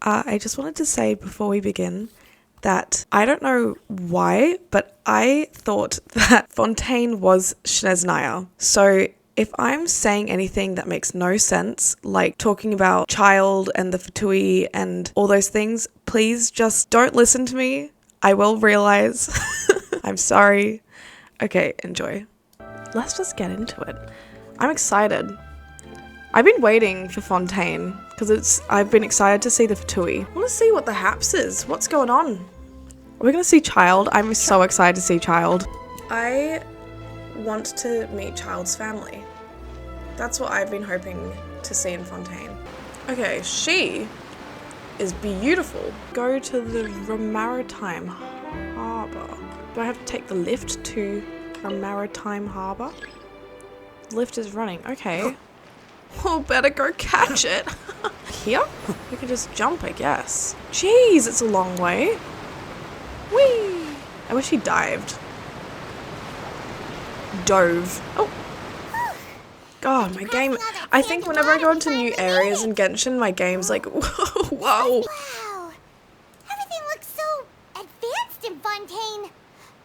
I just wanted to say before we begin that I don't know why, but I thought that Fontaine was Schnezneyer. So if I'm saying anything that makes no sense, like talking about child and the fatui and all those things, please just don't listen to me. I will realize. I'm sorry. Okay, enjoy. Let's just get into it. I'm excited. I've been waiting for Fontaine because I've been excited to see the fatui. I want to see what the haps is. What's going on? Are we going to see Child? I'm so excited to see Child. I want to meet Child's family. That's what I've been hoping to see in Fontaine. Okay, she is beautiful. Go to the Maritime Harbour. Do I have to take the lift to Maritime Harbour? The lift is running. Okay. We'll better go catch it. Here? We can just jump, I guess. Jeez, it's a long way. Whee! I wish he dived. Dove. Oh. God, my game. I think whenever I go into new areas in Genshin, my game's like, whoa. Wow. Everything looks so advanced in Fontaine.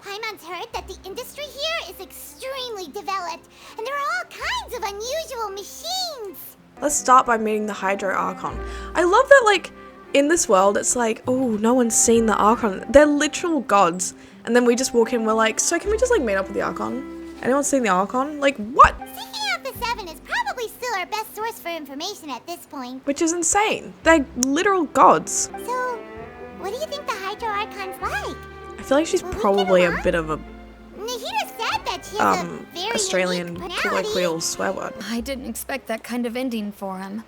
Paimon's heard that the industry here is extremely developed, and there are all kinds of unusual machines. Let's start by meeting the Hydro Archon. I love that, like, in this world, it's like, oh, no one's seen the Archon. They're literal gods. And then we just walk in, we're like, so can we just, like, meet up with the Archon? Anyone seen the Archon? Like, what? Seeking out the Seven is probably still our best source for information at this point. Which is insane. They're literal gods. So, what do you think the Hydro Archon's like? I feel like she's probably a bit of a Nahida said that she's a very Australian unique personality. colloquial swear word. I didn't expect that kind of ending for him.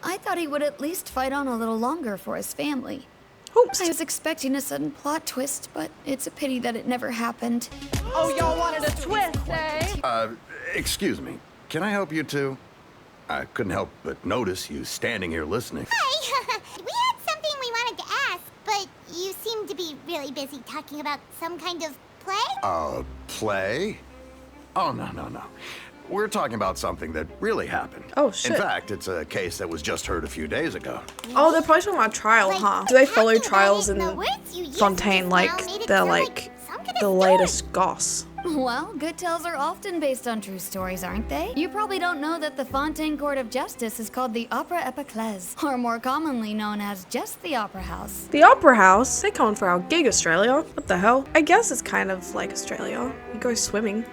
I thought he would at least fight on a little longer for his family. Oops. I was expecting a sudden plot twist, but it's a pity that it never happened. Oh, y'all wanted a twist, eh? Excuse me. Can I help you two? I couldn't help but notice you standing here listening. Hi. We had something we wanted to ask, but you seem to be really busy talking about some kind of play? Play? Oh, no. We're talking about something that really happened. Oh, shit. In fact, it's a case that was just heard a few days ago. Oh, they're probably talking about Trial, Like, huh? Do they follow talking about trials it in the words you used Fontaine just like now made it they're sound like some kind of the story. latest goss? Well, good tales are often based on true stories, aren't they? You probably don't know that the Fontaine Court of Justice is called the Opera Epiclese, or more commonly known as just the Opera House. The Opera House? They're coming for our gig, Australia. What the hell? I guess it's kind of like Australia. You go swimming.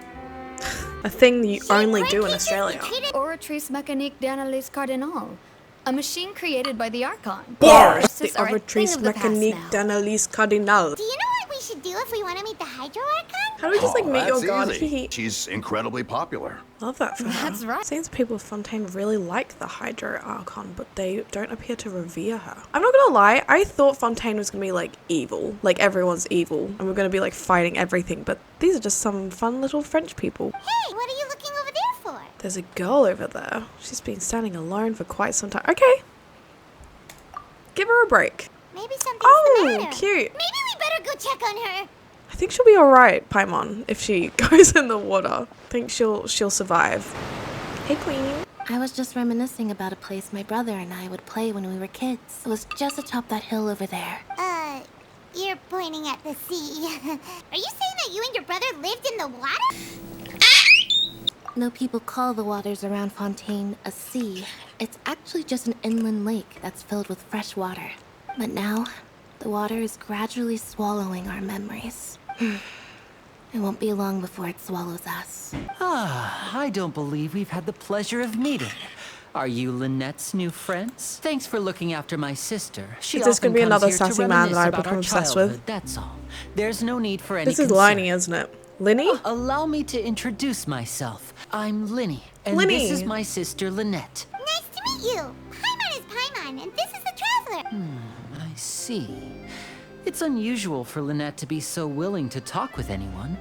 A thing that you only do in Australia. Oratrice mécanique d'analyse cardinal, a machine created by the Archon. Bars! The Justice are a Oratrice thing of the past mécanique now. d'analyse cardinal. Do you know what we should do if we want to meet the Hydro Archon? How do we just like meet your That's god? easy. She's incredibly popular. Love that for her. That's right. Seems people of Fontaine really like the Hydro Archon, but they don't appear to revere her. I'm not gonna lie, I thought Fontaine was gonna be like evil, like everyone's evil, and we're gonna be like fighting everything, but these are just some fun little French people. Hey, what are you looking over there for? There's a girl over there. She's been standing alone for quite some time. Okay. Give her a break. Maybe something's Oh, the matter. cute. Maybe we better go check on her. I think she'll be alright, Paimon, if she goes in the water. I think she'll survive. Hey, Queenie. I was just reminiscing about a place my brother and I would play when we were kids. It was just atop that hill over there. You're pointing at the sea. Are you saying that you and your brother lived in the water? No people call the waters around Fontaine a sea. It's actually just an inland lake that's filled with fresh water. But now, the water is gradually swallowing our memories. It won't be long before it swallows us. I don't believe we've had the pleasure of meeting. Are you Lynette's new friends? Thanks for looking after my sister. She Is this often gonna be comes another here to sassy man that I reminisce about become our obsessed with? childhood, that's all. There's no need for any This is concern. Linny, isn't it? Linny? Allow me to introduce myself. I'm Linny, and Linny. this is my sister Lynette. Nice to meet you. Paimon is Paimon, and this is the Traveler. I see. It's unusual for Lynette to be so willing to talk with anyone.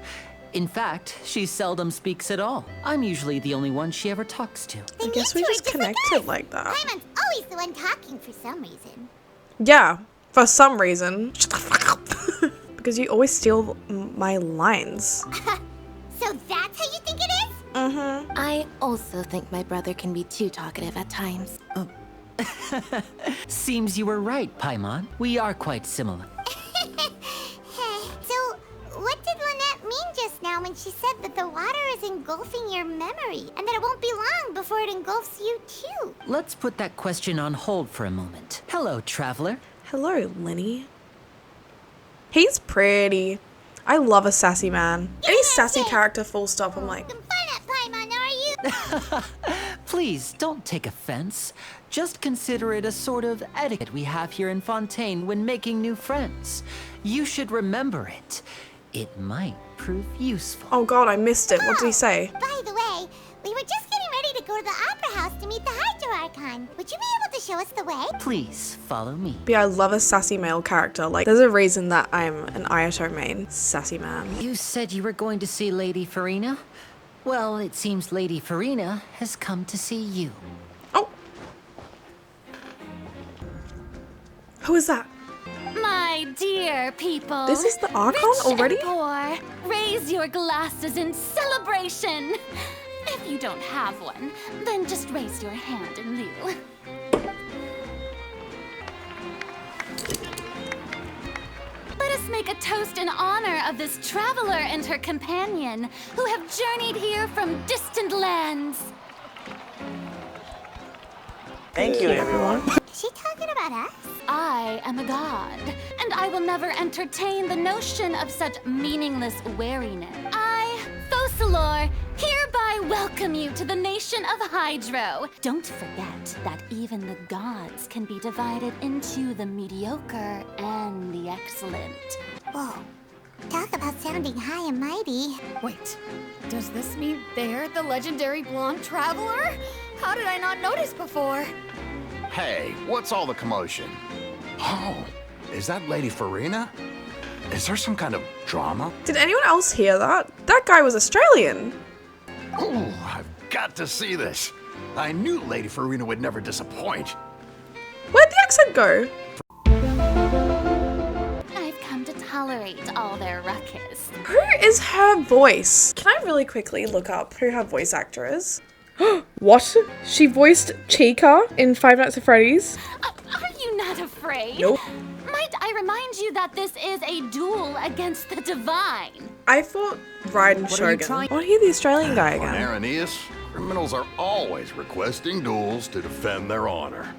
In fact, she seldom speaks at all. I'm usually the only one she ever talks to. I guess we just connected like that. Paimon's always the one talking for some reason. Yeah, for some reason. Shut the fuck up. Because you always steal my lines. So that's how you think it is? I also think my brother can be too talkative at times. Seems you were right, Paimon. We are quite similar. So, what did Lynette mean just now when she said that the water is engulfing your memory, and that it won't be long before it engulfs you too? Let's put that question on hold for a moment. Hello, traveler. Hello, Lenny. He's pretty. I love a sassy man. Any sassy character, full stop, I'm like, Some fun at Paimon, are you? Please, don't take offense. Just consider it a sort of etiquette we have here in Fontaine when making new friends. You should remember it. It might prove useful. oh god, I missed it. What did he say? By the way, we were just getting ready to go to the Opera House to meet the Hydro Archon. Would you be able to show us the way? Please, follow me. But yeah, I love a sassy male character. Like, there's a reason that I'm an Ayato main. Sassy man. You said you were going to see Lady Farina? Well, it seems Lady Farina has come to see you. Oh! Who is that? My dear people. This is the Archon rich already? And poor, raise your glasses in celebration. If you don't have one, then just raise your hand in lieu. Let us make a toast in honor of this traveler and her companion who have journeyed here from distant lands. Thank you, everyone. Is she talking about us? I am a god, and I will never entertain the notion of such meaningless wariness. I, Focalor, hereby welcome you to the nation of Hydro. Don't forget that even the gods can be divided into the mediocre and the excellent. Whoa. Talk about sounding high and mighty. Wait, does this mean they're the legendary blonde traveler? How did I not notice before? Hey, what's all the commotion? Oh, is that Lady Farina? Is there some kind of drama? Did anyone else hear that? That guy was Australian. Ooh, I've got to see this. I knew Lady Farina would never disappoint. Where'd the accent go? I've come to tolerate all their ruckus. Who is her voice? Can I really quickly look up who her voice actor is? What? She voiced Chica in Five Nights at Freddy's? Are you not afraid? Nope. Might I remind you that this is a duel against the divine? I thought Raiden What are you Shogun. trying- Oh, hear the Australian guy On again. Aranias, criminals are always requesting duels to defend their honor.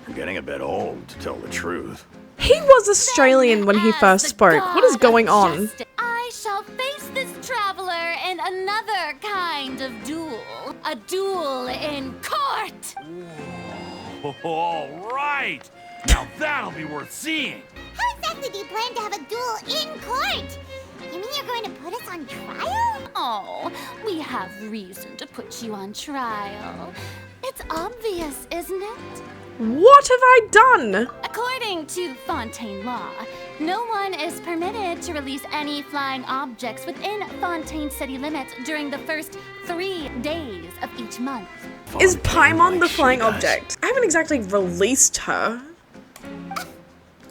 I'm getting a bit old, to tell the truth. He was Australian when he As first the spoke. What is god going of on? justice, I shall face this traveler in another kind of duel. A duel in court! All right! Now that'll be worth seeing! How exactly do you plan to have a duel in court? You mean you're going to put us on trial? Oh, we have reason to put you on trial. It's obvious, isn't it? What have I done? According to Fontaine law, no one is permitted to release any flying objects within Fontaine city limits during the first 3 days of each month. Is Fontaine Paimon the like she flying does. object? I haven't exactly released her.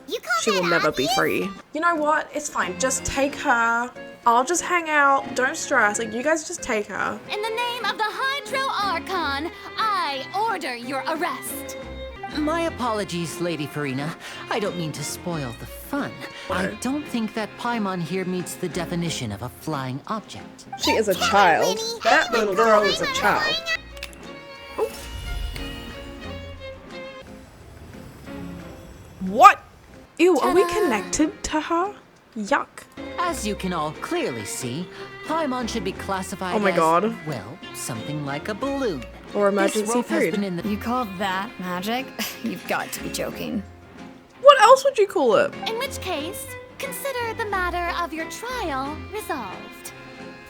You call She that will never be obvious? free. You know what? It's fine. Just take her. I'll just hang out. Don't stress. Like, you guys just take her. In the name of the Hydro Archon, I order your arrest. My apologies, Lady Farina. I don't mean to spoil the fun. I don't think that Paimon here meets the definition of a flying object. She is a Come on, child. Winnie. That little girl is a Paimon, child. Paimon. What? Ew, are we Ta-da. connected to her? Yuck. As you can all clearly see, Paimon should be classified Oh my as, God. well, something like a balloon. Or This emergency rope has food. been in the You call that magic? You've got to be joking. What else would you call it? In which case, consider the matter of your trial resolved.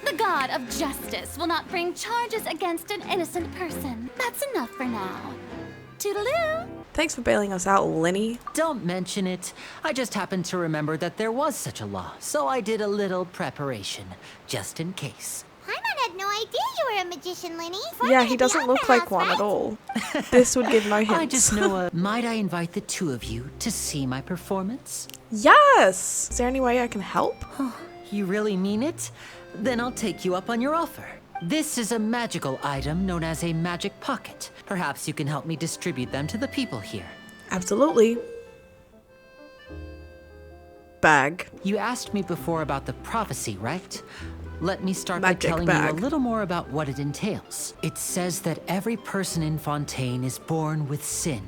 The god of justice will not bring charges against an innocent person. That's enough for now. Toodaloo! Thanks for bailing us out, Lenny. Don't mention it. I just happened to remember that there was such a law, so I did a little preparation, just in case. Paimon had no idea you were a magician, Lenny. Yeah, he doesn't look like one at all. This would give no hints. I just know might I invite the two of you to see my performance? Yes! Is there any way I can help? You really mean it? Then I'll take you up on your offer. This is a magical item known as a magic pocket. Perhaps you can help me distribute them to the people here. Absolutely. Bag. You asked me before about the prophecy, right? Let me start by Magic telling you bag. a little more about what it entails. It says that every person in Fontaine is born with sin.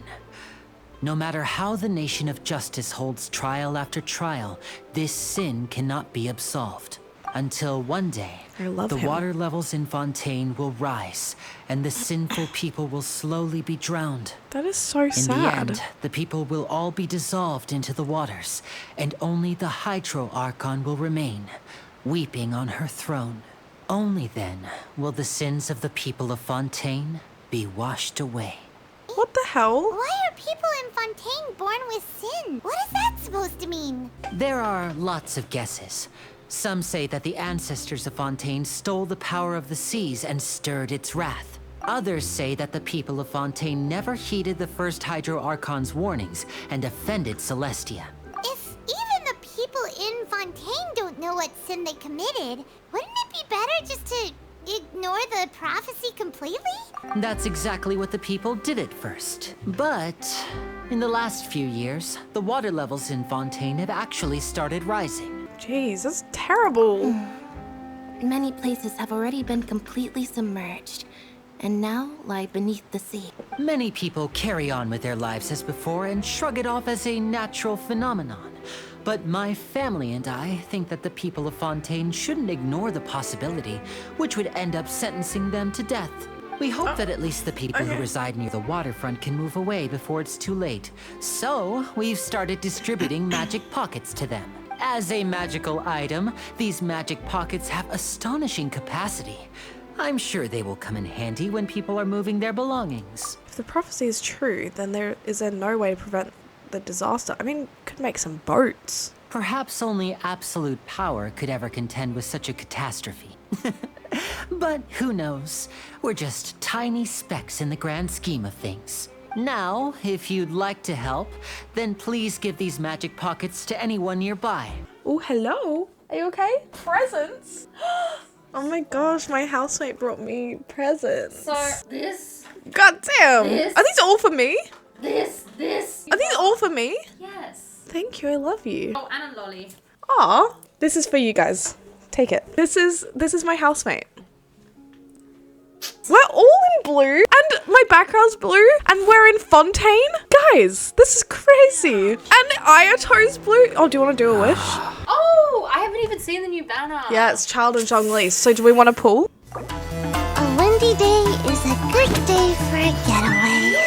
No matter how the nation of justice holds trial after trial, this sin cannot be absolved. Until one day, I love the him. water levels in Fontaine will rise, and the sinful people will slowly be drowned. That is so In sad. the end, the people will all be dissolved into the waters, and only the Hydro Archon will remain, weeping on her throne. Only then will the sins of the people of Fontaine be washed away. What the hell? Why are people in Fontaine born with sin? What is that supposed to mean? There are lots of guesses. Some say that the ancestors of Fontaine stole the power of the seas and stirred its wrath. Others say that the people of Fontaine never heeded the first Hydro Archon's warnings and offended Celestia. If even the people in Fontaine don't know what sin they committed, wouldn't it be better just to ignore the prophecy completely? That's exactly what the people did at first. But in the last few years, the water levels in Fontaine have actually started rising. Jeez, that's terrible. Many places have already been completely submerged, and now lie beneath the sea. Many people carry on with their lives as before and shrug it off as a natural phenomenon. But my family and I think that the people of Fontaine shouldn't ignore the possibility, which would end up sentencing them to death. We hope that at least the people who reside near the waterfront can move away before it's too late. So, we've started distributing magic pockets to them. As a magical item, these magic pockets have astonishing capacity. I'm sure they will come in handy when people are moving their belongings. If the prophecy is true, then there no way to prevent the disaster. I mean, could make some boats. Perhaps only absolute power could ever contend with such a catastrophe. But who knows? We're just tiny specks in the grand scheme of things. Now, if you'd like to help, then please give these magic pockets to anyone nearby. Oh, hello. Are you okay? Presents? Oh my gosh, my housemate brought me presents. So, this, God damn. This. Are these all for me? this. Are these all for me? Yes. Thank you, I love you. Oh, and a lolly. Aw, this is for you guys. Take it. This is my housemate. We're all in blue, and my background's blue, and we're in Fontaine. Guys, this is crazy. And Ayato's blue. Oh, do you want to do a wish? Oh, I haven't even seen the new banner. Yeah, it's Child and Zhongli. So do we want to pull? A windy day is a good day for a getaway.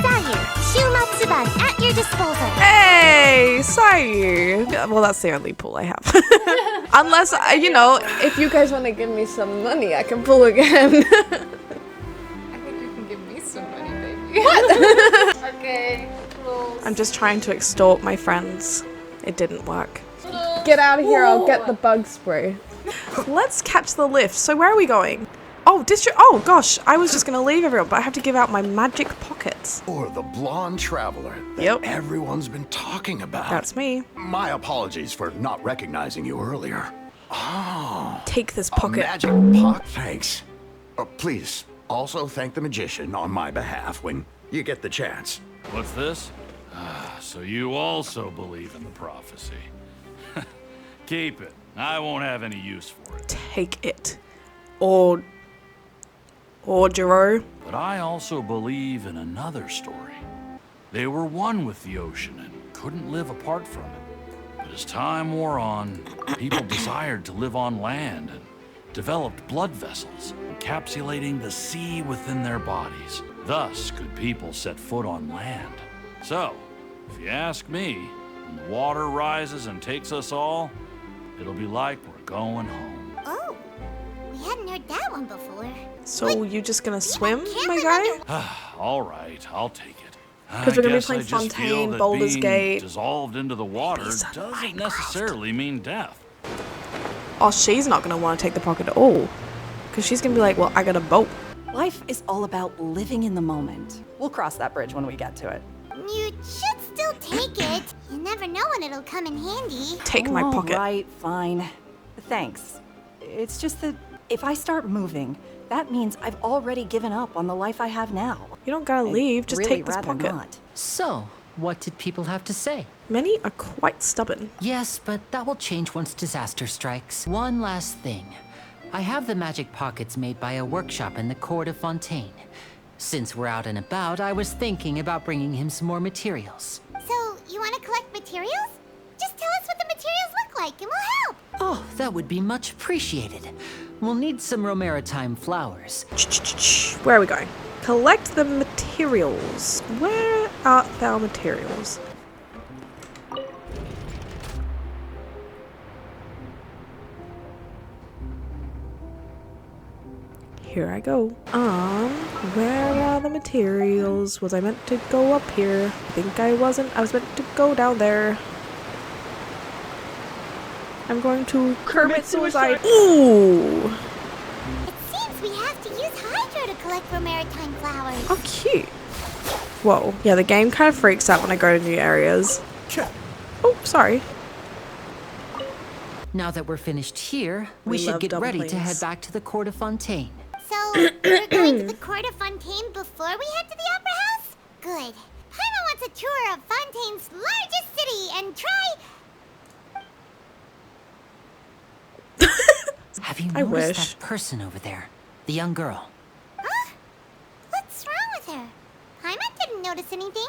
Sayu, Shumatsuban at your disposal. Hey, Sayu. Well, that's the only pull I have. Unless, you know, if you guys want to give me some money, I can pull again. I think you can give me some money, baby. What? Okay, close. I'm just trying to extort my friends. It didn't work. Get out of here, I'll get the bug spray. Let's catch the lift. So where are we going? Oh, district. Oh gosh, I was just gonna leave everyone, but I have to give out my magic pockets. Or the blonde traveler that Yep. everyone's been talking about. That's me. My apologies for not recognizing you earlier. Oh, Take this a pocket. magic pocket. Thanks. Please, also thank the magician on my behalf when you get the chance. What's this? So you also believe in the prophecy. Keep it. I won't have any use for it. Take it. Or Jiro. But I also believe in another story. They were one with the ocean and couldn't live apart from it. But as time wore on, people desired to live on land and developed blood vessels, encapsulating the sea within their bodies. Thus could people set foot on land. So, if you ask me, when the water rises and takes us all, it'll be like we're going home. Oh, we hadn't heard that one before. So you just gonna swim, can't my remember- guy? All right, I'll take it. 'Cause we're gonna be I guess playing I just feel Fontaine, that Baldur's being Gate. dissolved into the water Maybe some doesn't Minecraft. necessarily mean death. Oh, she's not gonna want to take the pocket at all. Because she's gonna be like, well, I got a boat. Life is all about living in the moment. We'll cross that bridge when we get to it. You should still take it. You never know when it'll come in handy. Take my pocket. Right, fine. Thanks. It's just that if I start moving, that means I've already given up on the life I have now. You don't gotta leave, just really take this rather pocket. not. So, what did people have to say? Many are quite stubborn. Yes, but that will change once disaster strikes. One last thing. I have the magic pockets made by a workshop in the court of Fontaine. Since we're out and about, I was thinking about bringing him some more materials. So, you want to collect materials? Just tell us what the materials look like and we'll help. Oh, that would be much appreciated. We'll need some romaritime flowers. Where are we going? Collect the materials. Where art thou materials? Here I go. Where are the materials? Was I meant to go up here? I think I wasn't. I was meant to go down there. I'm going to commit suicide. Ooh! It seems we have to use Hydro to collect romaritime flowers. Oh, cute. Whoa. Yeah, the game kind of freaks out when I go to new areas. Oh, sorry. Now that we're finished here, We we should love get ready to dumplings. head back to the court of Fontaine. So, we're going to the court of Fontaine before we head to the Opera House? Good. Paimon wants a tour of Fontaine's largest city and try... Have you I noticed wish. that person over there? The young girl. Huh? What's wrong with her? Paimon didn't notice anything.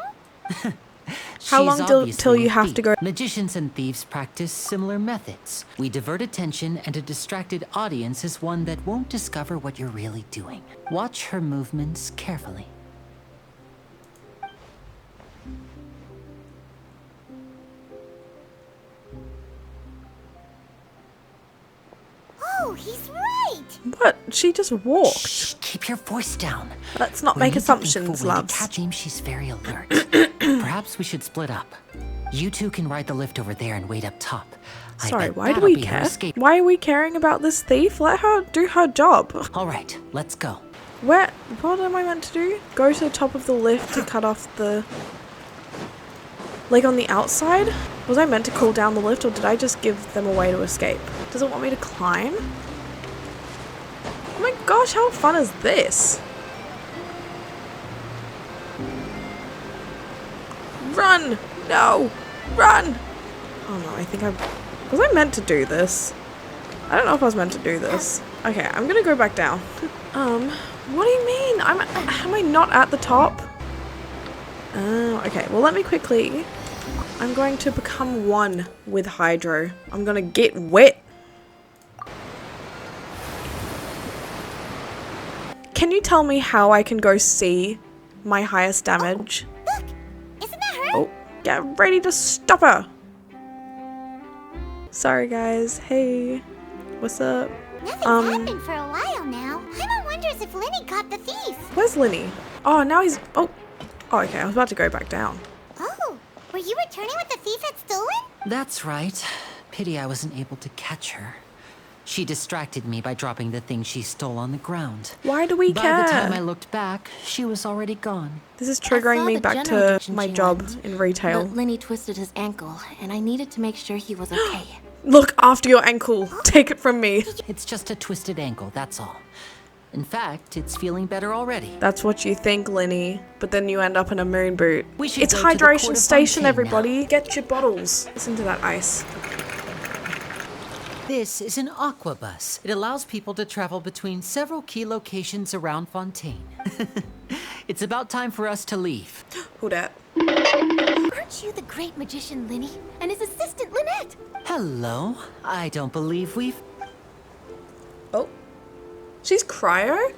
How long till obviously you a have to thief. go? Magicians and thieves practice similar methods. We divert attention, and a distracted audience is one that won't discover what you're really doing. Watch her movements carefully. Oh, he's right. What? She just walked. Shh, keep your voice down. Let's not We make need to think assumptions, for when to loves. catch him, she's very alert. Perhaps we should split up. You two can ride the lift over there and wait up top. I Sorry, bet why do that'll we be her care? escape. Why are we caring about this thief? Let her do her job. All right, let's go. What am I meant to do? Go to the top of the lift to cut off the... Like on the outside? Was I meant to call down the lift or did I just give them a way to escape? Does it want me to climb? Oh my gosh, how fun is this? Run! No! Run! Oh no, I think was I meant to do this? I don't know if I was meant to do this. Okay, I'm gonna go back down. What do you mean? Am I not at the top? Oh, okay. Well, let me quickly... I'm going to become one with Hydro. I'm gonna get wet. Can you tell me how I can go see my highest damage? Look, isn't that her? Oh, get ready to stop her. Sorry, guys. Hey, what's up? Nothing's happened for a while now. Paimon wonders if Linny caught the thief. Where's Linny? Oh, now he's... Oh, okay. I was about to go back down. Oh, were you returning what the thief had stolen? That's right. Pity I wasn't able to catch her. She distracted me by dropping the thing she stole on the ground. Why do we care? By the time I looked back, she was already gone. This is I triggering saw me the back general to direction my she job went, in retail. But Linny twisted his ankle, and I needed to make sure he was okay. Look after your ankle. Take it from me. It's just a twisted ankle, that's all. In fact, it's feeling better already. That's what you think, Linny. But then you end up in a moon boot. We should It's go to the hydration Court of station, Fontaine everybody. Get your bottles. Listen to that ice. This is an aqua bus. It allows people to travel between several key locations around Fontaine. It's about time for us to leave. Who dat? Aren't you the great magician Linny and his assistant Lynette? Hello. I don't believe we've... Oh. She's Cryo?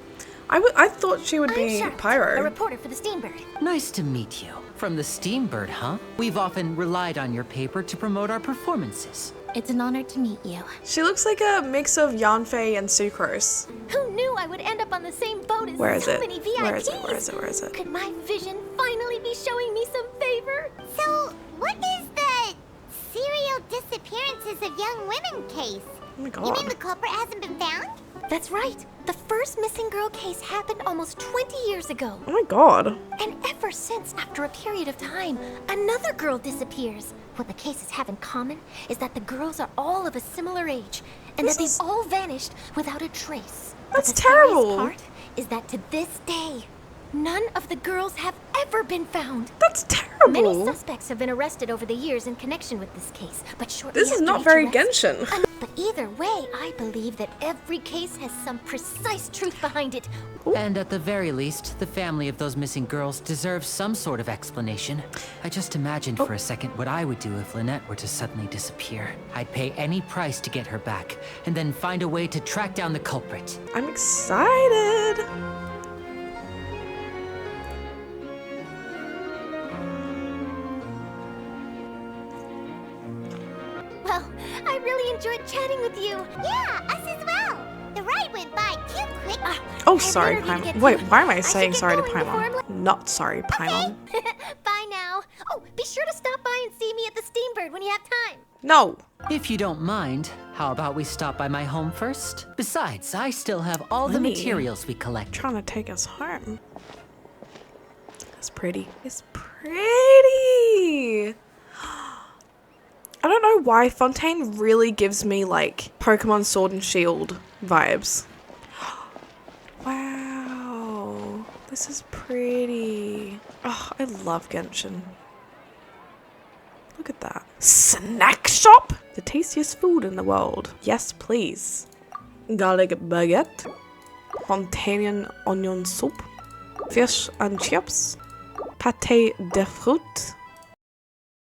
I thought she would be Charlotte, a Pyro. reporter for the Steambird. Nice to meet you. From the Steambird, huh? We've often relied on your paper to promote our performances. It's an honor to meet you. She looks like a mix of Yanfei and Sucrose. Who knew I would end up on the same boat as Where is so it? many VIPs? Where is it? Where is it? Where is it? Could my vision finally be showing me some favor? So, what is the serial disappearances of young women case? Oh my You god. mean the culprit hasn't been found? That's right. The first missing girl case happened almost 20 years ago. Oh my god. And ever since, after a period of time, another girl disappears. What the cases have in common is that the girls are all of a similar age, and that they've all vanished without a trace. That's but the terrible. scariest part is that to this day, none of the girls have ever been found. That's terrible. Many suspects have been arrested over the years in connection with this case, but shortly This is after not each very arrest- Genshin. But either way, I believe that every case has some precise truth behind it. And at the very least, the family of those missing girls deserves some sort of explanation. I just imagined for a second what I would do if Lynette were to suddenly disappear. I'd pay any price to get her back, and then find a way to track down the culprit. I'm excited. Well, I really enjoyed chatting with you. Yeah, us as well. The ride went by too quick. Oh, sorry, Paimon. Wait, why am I saying sorry to Paimon? Not sorry, Paimon. Bye now. Oh, be sure to stop by and see me at the Steambird when you have time. No. If you don't mind, how about we stop by my home first? Besides, I still have all the Money. materials we collect. Trying to take us home. It's pretty. It's pretty. I don't know why Fontaine really gives me like Pokemon Sword and Shield vibes. Wow. This is pretty. Oh, I love Genshin. Look at that. Snack shop? The tastiest food in the world. Yes, please. Garlic baguette. Fontaine onion soup. Fish and chips. Pâté de fruits.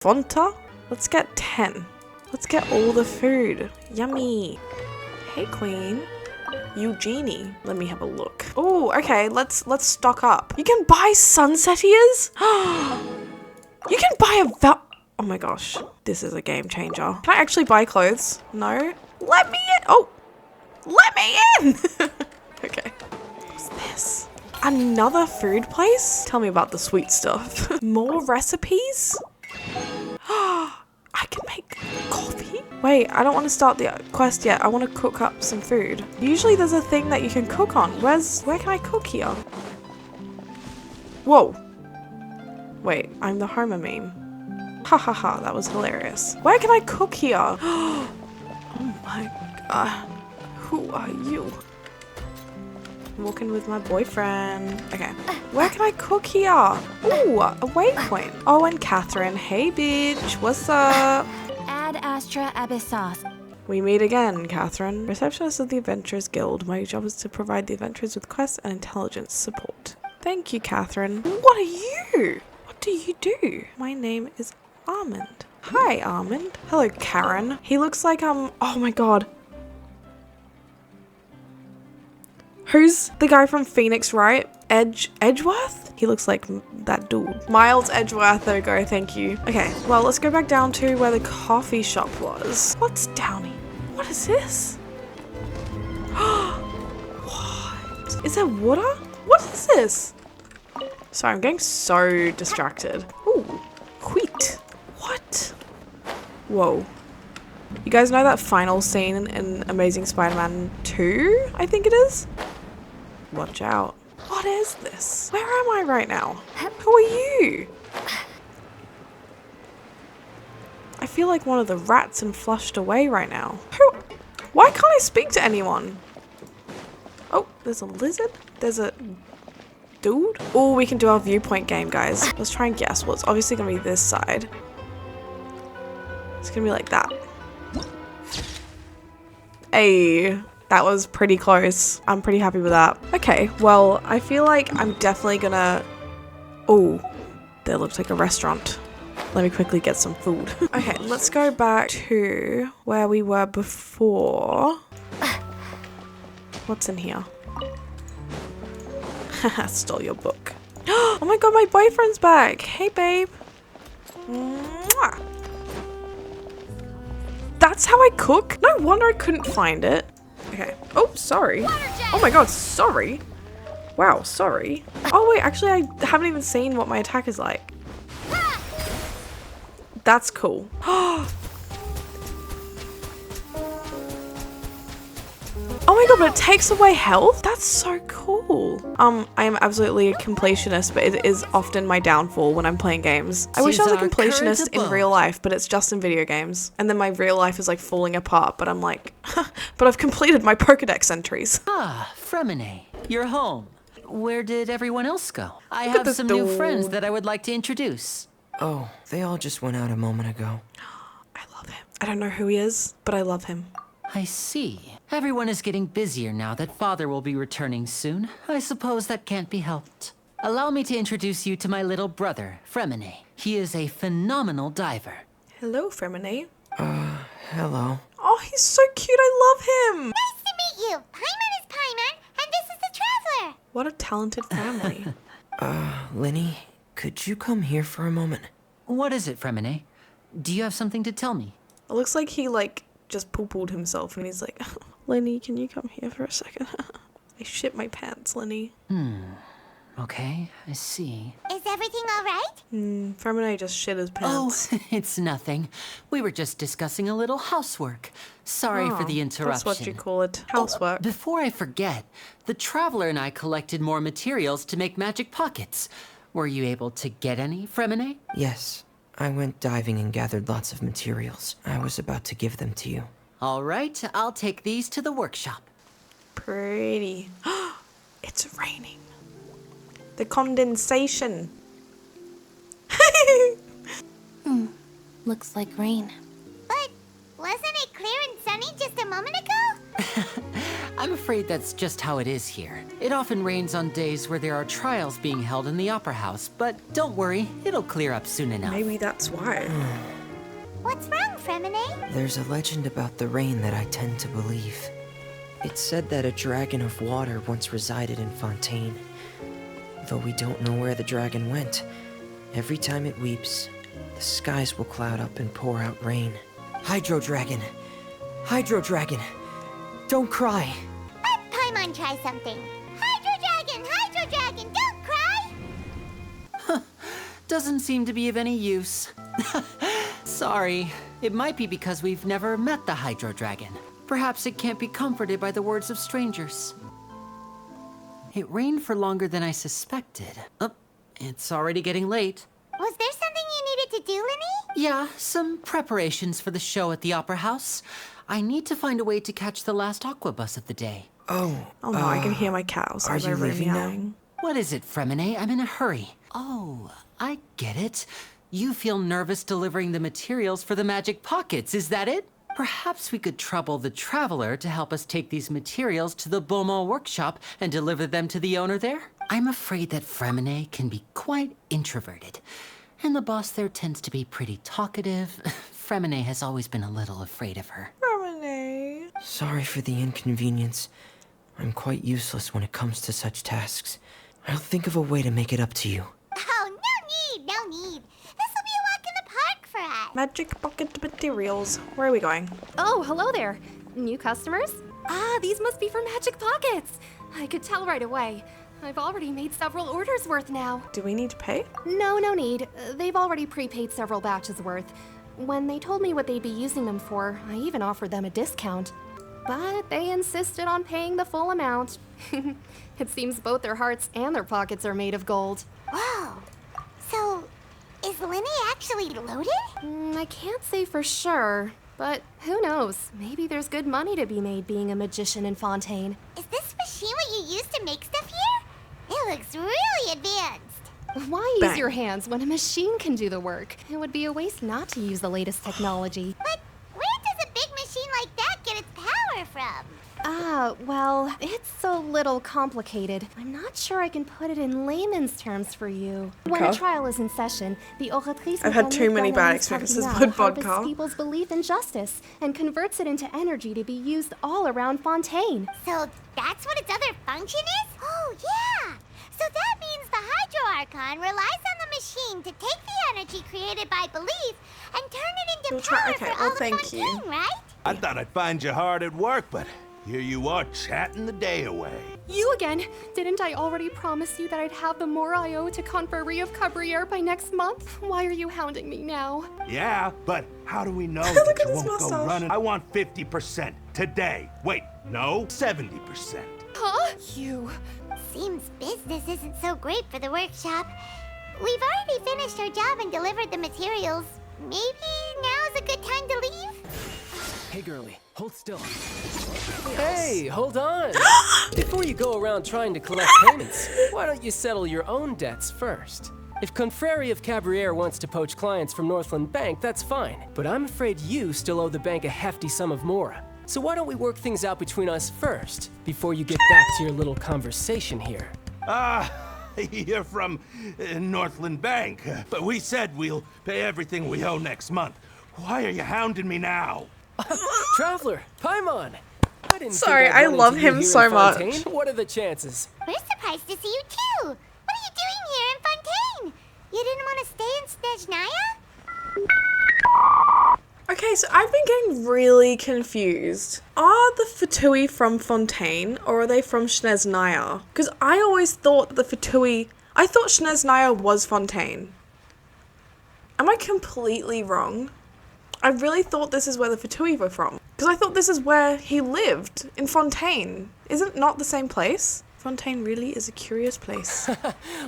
Fonta. Let's get 10. Let's get all the food. Yummy. Hey, Queen. Eugenie. Let me have a look. Oh, okay. Let's stock up. You can buy sunset ears? You can buy a oh my gosh. This is a game changer. Can I actually buy clothes? No? Let me in. Oh. Let me in. Okay. What's this? Another food place? Tell me about the sweet stuff. More recipes? I can make coffee? Wait, I don't want to start the quest yet. I want to cook up some food. Usually there's a thing that you can cook on. Where can I cook here? Whoa. Wait, I'm the Homer meme. Ha ha ha, that was hilarious. Where can I cook here? Oh my god. Who are you? I'm walking with my boyfriend. Okay. Where can I cook here? Ooh, a waypoint. Oh, and Catherine. Hey, bitch. What's up? Ad Astra Abyssos. We meet again, Catherine. Receptionist of the Adventurers Guild. My job is to provide the adventurers with quests and intelligence support. Thank you, Catherine. What are you? What do you do? My name is Armand. Hi, Armand. Hello, Karen. He looks like, oh my god. Who's the guy from Phoenix Wright? Edgeworth? He looks like that dude. Miles Edgeworth, there we go, thank you. Okay, well, let's go back down to where the coffee shop was. What's down here? What is this? What? Is there water? What is this? Sorry, I'm getting so distracted. Ooh, wheat. What? Whoa. You guys know that final scene in Amazing Spider-Man 2, I think it is? Watch out. What is this? Where am I right now? Who are you? I feel like one of the rats and flushed away right now. Who? Why can't I speak to anyone? Oh, there's a lizard? There's a dude? Oh, we can do our viewpoint game, guys. Let's try and guess. Well, it's obviously gonna be this side. It's gonna be like that. Hey, that was pretty close. I'm pretty happy with that. Okay, well, I feel like I'm definitely gonna... Oh, there looks like a restaurant. Let me quickly get some food. Okay, let's go back to where we were before. What's in here? Haha, stole your book. Oh my god, my boyfriend's back. Hey, babe. Mwah. That's how I cook? No wonder I couldn't find it. Okay. Oh, sorry. Oh my god, sorry. Wow, sorry. Oh wait, actually I haven't even seen what my attack is like. That's cool. Oh my god, god, but it takes away health? That's so cool. I am absolutely a completionist, but it is often my downfall when I'm playing games. I wish I was a completionist in real life, but it's just in video games. And then my real life is like falling apart, but I'm like, but I've completed my Pokedex entries. Ah, Fremine, you're home. Where did everyone else go? I have some new friends that I would like to introduce. Oh, they all just went out a moment ago. I love him. I don't know who he is, but I love him. I see. Everyone is getting busier now that Father will be returning soon. I suppose that can't be helped. Allow me to introduce you to my little brother, Fremine. He is a phenomenal diver. Hello, Fremine. Hello. Oh, he's so cute. I love him. Nice to meet you. Paimon is Paimon, and this is the Traveler. What a talented family. Lenny, could you come here for a moment? What is it, Fremine? Do you have something to tell me? It looks like he just poo-pooed himself and he's like, Lenny, can you come here for a second? I shit my pants, Lenny. Okay, I see. Is everything all right? Fremine just shit his pants. Oh, it's nothing. We were just discussing a little housework. Sorry for the interruption. That's what you call it. Housework. Before I forget, the Traveler and I collected more materials to make magic pockets. Were you able to get any, Fremine? Yes. I went diving and gathered lots of materials. I was about to give them to you. All right, I'll take these to the workshop. Pretty. It's raining. The condensation. Looks like rain. But wasn't it clear and sunny just a moment ago? I'm afraid that's just how it is here. It often rains on days where there are trials being held in the Opera House, but don't worry, it'll clear up soon enough. Maybe that's why. What's wrong, Fremine? There's a legend about the rain that I tend to believe. It's said that a dragon of water once resided in Fontaine. Though we don't know where the dragon went, every time it weeps, the skies will cloud up and pour out rain. Hydro Dragon! Hydro Dragon! Don't cry! Let Paimon try something. Hydro Dragon, don't cry! Doesn't seem to be of any use. Sorry. It might be because we've never met the Hydro Dragon. Perhaps it can't be comforted by the words of strangers. It rained for longer than I suspected. Oh, it's already getting late. Was there something you needed to do, Lenny? Yeah, some preparations for the show at the Opera House. I need to find a way to catch the last aqua bus of the day. Oh no, I can hear my cat outside my room meowing. What is it, Fremine? I'm in a hurry. Oh, I get it. You feel nervous delivering the materials for the magic pockets, is that it? Perhaps we could trouble the Traveler to help us take these materials to the Beaumont workshop and deliver them to the owner there? I'm afraid that Fremine can be quite introverted, and the boss there tends to be pretty talkative. Fremine has always been a little afraid of her. Fremine. Sorry for the inconvenience. I'm quite useless when it comes to such tasks. I'll think of a way to make it up to you. Oh, no need. This'll be a walk in the park for us. Magic pocket materials. Where are we going? Oh, hello there. New customers? Ah, these must be for Magic Pockets. I could tell right away. I've already made several orders worth now. Do we need to pay? No need. They've already prepaid several batches worth. When they told me what they'd be using them for, I even offered them a discount. But they insisted on paying the full amount. It seems both their hearts and their pockets are made of gold. Whoa. So, is Lenny actually loaded? I can't say for sure, but who knows? Maybe there's good money to be made being a magician in Fontaine. Is this machine what you use to make stuff here? It looks really advanced. Why use your hands when a machine can do the work? It would be a waste not to use the latest technology. But where does a big machine like that get its power from? Well, it's a little complicated. I'm not sure I can put it in layman's terms for you. When a trial is in session, the oratrice I've had too many bad experiences with vodka. Harvests people's belief in justice and converts it into energy to be used all around Fontaine. So that's what its other function is? Oh, yeah! So that means the Hydro Archon relies on the machine to take the energy created by belief and turn it into power for all of Fontaine, right? I thought I'd find you hard at work, but here you are chatting the day away. You again? Didn't I already promise you that I'd have the more I owe to Confrérie of Cabriere by next month? Why are you hounding me now? Yeah, but how do we know Look that at you his won't go mustache. running? I want 50% today. Wait, no, 70%. Huh? You. Seems business isn't so great for the workshop. We've already finished our job and delivered the materials. Maybe now's a good time to leave? Hey, girlie, hold still. Hey, hold on. Before you go around trying to collect payments, why don't you settle your own debts first? If Confrérie of Cabriere wants to poach clients from Northland Bank, that's fine. But I'm afraid you still owe the bank a hefty sum of mora. So why don't we work things out between us first, before you get back to your little conversation here? You're from Northland Bank, but we said we'll pay everything we owe next month. Why are you hounding me now? Traveler, Paimon! I didn't Sorry, think I'd I run love into you him here so in much. Fontaine. What are the chances? We're surprised to see you too. What are you doing here in Fontaine? You didn't want to stay in Snezhnaya? Okay, so I've been getting really confused. Are the Fatui from Fontaine or are they from Snezhnaya? Because I always thought the Fatui... I thought Snezhnaya was Fontaine. Am I completely wrong? I really thought this is where the Fatui were from. Because I thought this is where he lived, in Fontaine. Is it not the same place? Fontaine really is a curious place.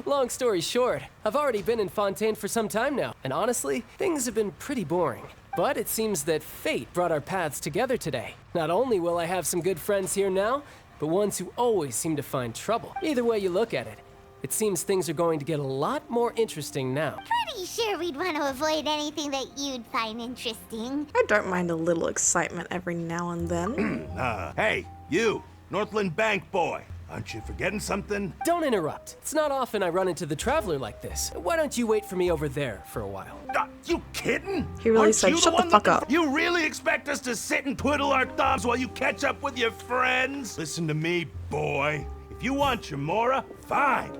Long story short, I've already been in Fontaine for some time now, and honestly, things have been pretty boring. But it seems that fate brought our paths together today. Not only will I have some good friends here now, but ones who always seem to find trouble. Either way you look at it, it seems things are going to get a lot more interesting now. Pretty sure we'd want to avoid anything that you'd find interesting. I don't mind a little excitement every now and then. Hey, you, Northland Bank boy. Aren't you forgetting something? Don't interrupt. It's not often I run into the Traveler like this. Why don't you wait for me over there for a while? You kidding? He really Aren't said, you shut the one fuck looking up. You really expect us to sit and twiddle our thumbs while you catch up with your friends? Listen to me, boy. If you want your mora, fine.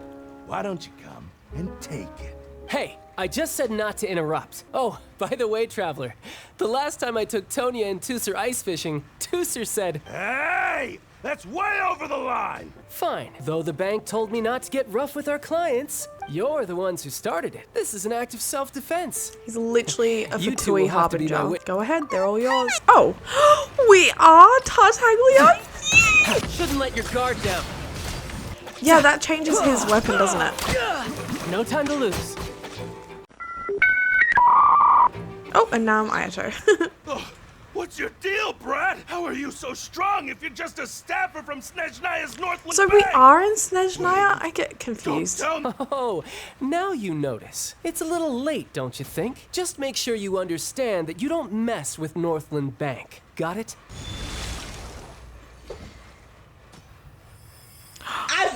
Why don't you come and take it? Hey, I just said not to interrupt. Oh, by the way, Traveler, the last time I took Tonya and Tusser ice fishing, Tusser said, Hey! That's way over the line! Fine, though the bank told me not to get rough with our clients. You're the ones who started it. This is an act of self-defense. He's literally a You two will Fatui have to be my harbinger. Go ahead, they're all yours. Oh, we are Tartaglia? Shouldn't let your guard down. Yeah, that changes his weapon, doesn't it? No time to lose. Oh, and now I'm Ayato. What's your deal, Brad? How are you so strong if you're just a staffer from Snezhnaya's Northland So Bank? we are in Snezhnaya? I get confused. Oh, now you notice. It's a little late, don't you think? Just make sure you understand that you don't mess with Northland Bank. Got it? I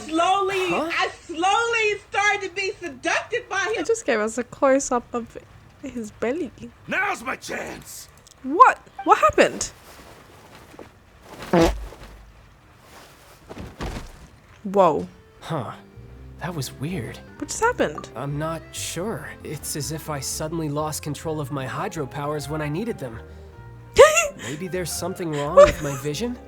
slowly started to be seduced by him. It just gave us a close-up of his belly. Now's my chance! What? What happened? Whoa. Huh. That was weird. What just happened? I'm not sure. It's as if I suddenly lost control of my hydro powers when I needed them. Maybe there's something wrong with my vision?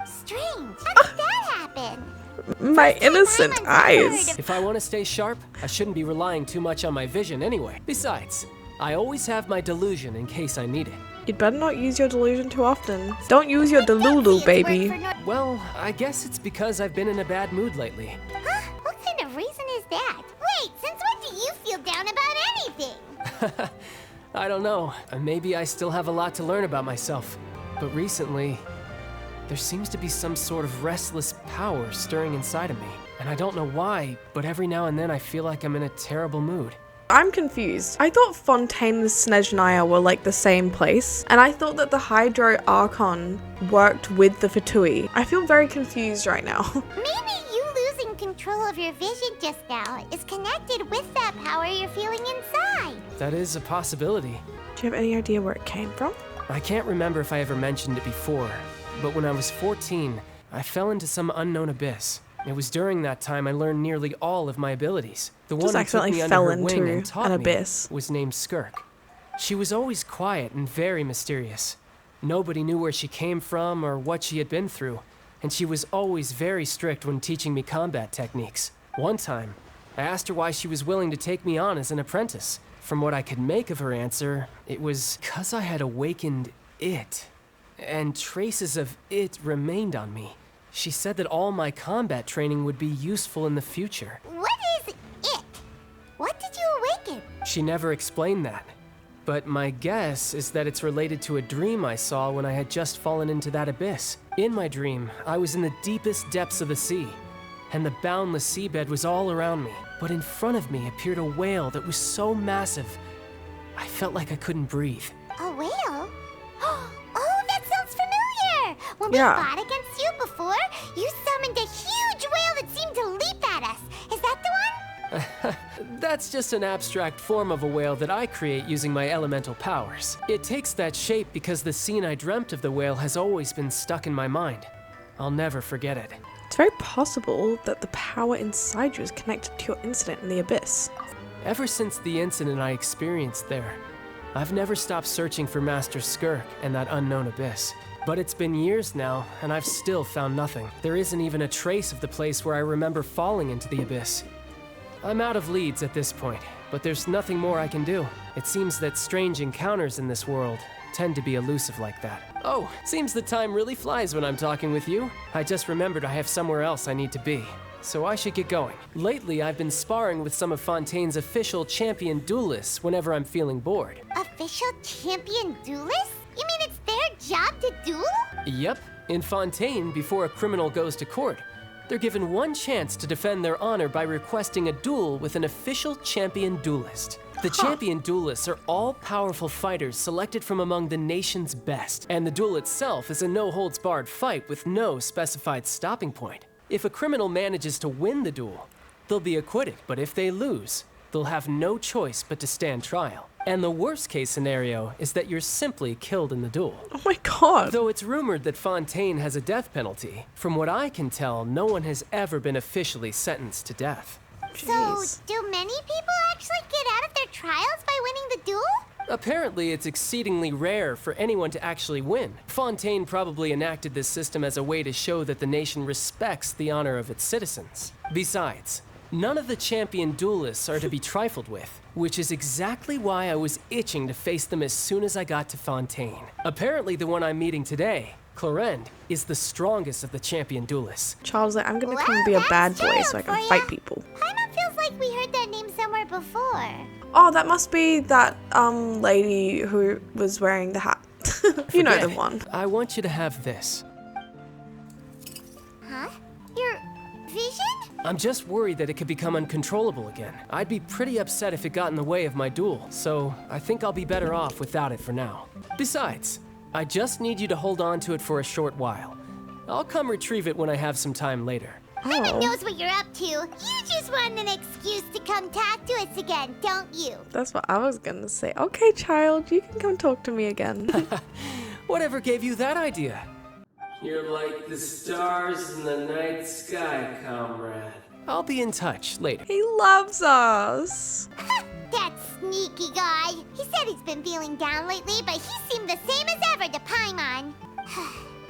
Strange. How did that happen? My innocent eyes. If I want to stay sharp, I shouldn't be relying too much on my vision anyway. Besides, I always have my delusion in case I need it. You'd better not use your delusion too often. Don't use your delulu, baby. Well, I guess it's because I've been in a bad mood lately. Huh? What kind of reason is that? Wait, since when do you feel down about anything? I don't know. Maybe I still have a lot to learn about myself. But recently, there seems to be some sort of restless power stirring inside of me. And I don't know why, but every now and then I feel like I'm in a terrible mood. I'm confused. I thought Fontaine and Snezhnaya were like the same place, and I thought that the Hydro Archon worked with the Fatui. I feel very confused right now. Maybe you losing control of your vision just now is connected with that power you're feeling inside. That is a possibility. Do you have any idea where it came from? I can't remember if I ever mentioned it before, but when I was 14, I fell into some unknown abyss. It was during that time I learned nearly all of my abilities. The one who took me under her wing and taught me was named Skirk. She was always quiet and very mysterious. Nobody knew where she came from or what she had been through, and she was always very strict when teaching me combat techniques. One time, I asked her why she was willing to take me on as an apprentice. From what I could make of her answer, it was 'cause I had awakened it, and traces of it remained on me. She said that all my combat training would be useful in the future. What is it? What did you awaken? She never explained that. But my guess is that it's related to a dream I saw when I had just fallen into that abyss. In my dream, I was in the deepest depths of the sea, and the boundless seabed was all around me. But in front of me appeared a whale that was so massive, I felt like I couldn't breathe. A whale? Oh, that sounds familiar! When we fought against you before, you summoned a huge whale that seemed to leap at us. Is that the one? That's just an abstract form of a whale that I create using my elemental powers. It takes that shape because the scene I dreamt of the whale has always been stuck in my mind. I'll never forget it. It's very possible that the power inside you is connected to your incident in the abyss. Ever since the incident I experienced there, I've never stopped searching for Master Skirk and that unknown abyss. But it's been years now, and I've still found nothing. There isn't even a trace of the place where I remember falling into the abyss. I'm out of leads at this point, but there's nothing more I can do. It seems that strange encounters in this world tend to be elusive like that. Oh, seems the time really flies when I'm talking with you. I just remembered I have somewhere else I need to be, so I should get going. Lately, I've been sparring with some of Fontaine's official champion duelists whenever I'm feeling bored. Official champion duelists? You mean it's their job to duel? Yep. In Fontaine, before a criminal goes to court, they're given one chance to defend their honor by requesting a duel with an official champion duelist. The champion duelists are all-powerful fighters selected from among the nation's best, and the duel itself is a no-holds-barred fight with no specified stopping point. If a criminal manages to win the duel, they'll be acquitted, but if they lose, they'll have no choice but to stand trial. And the worst-case scenario is that you're simply killed in the duel. Oh my god! Though it's rumored that Fontaine has a death penalty, from what I can tell, no one has ever been officially sentenced to death. So, do many people actually get out of their trials by winning the duel? Apparently, it's exceedingly rare for anyone to actually win. Fontaine probably enacted this system as a way to show that the nation respects the honor of its citizens. Besides, none of the champion duelists are to be trifled with, which is exactly why I was itching to face them as soon as I got to Fontaine. Apparently, the one I'm meeting today, Clorend, is the strongest of the champion duelists. Charles, like, I'm gonna come be a bad boy so I can fight people. Paimon feels like we heard that name somewhere before. Oh, that must be that lady who was wearing the hat. You know the one. I want you to have this. Huh? Your vision? I'm just worried that it could become uncontrollable again. I'd be pretty upset if it got in the way of my duel, so I think I'll be better off without it for now. Besides, I just need you to hold on to it for a short while. I'll come retrieve it when I have some time later. Paimon knows what you're up to. You just want an excuse to come talk to us again, don't you? That's what I was gonna say. Okay, child, you can come talk to me again. Whatever gave you that idea? You're like the stars in the night sky, comrade. I'll be in touch later. He loves us. That sneaky guy. He said he's been feeling down lately, but he seemed the same as ever to Paimon.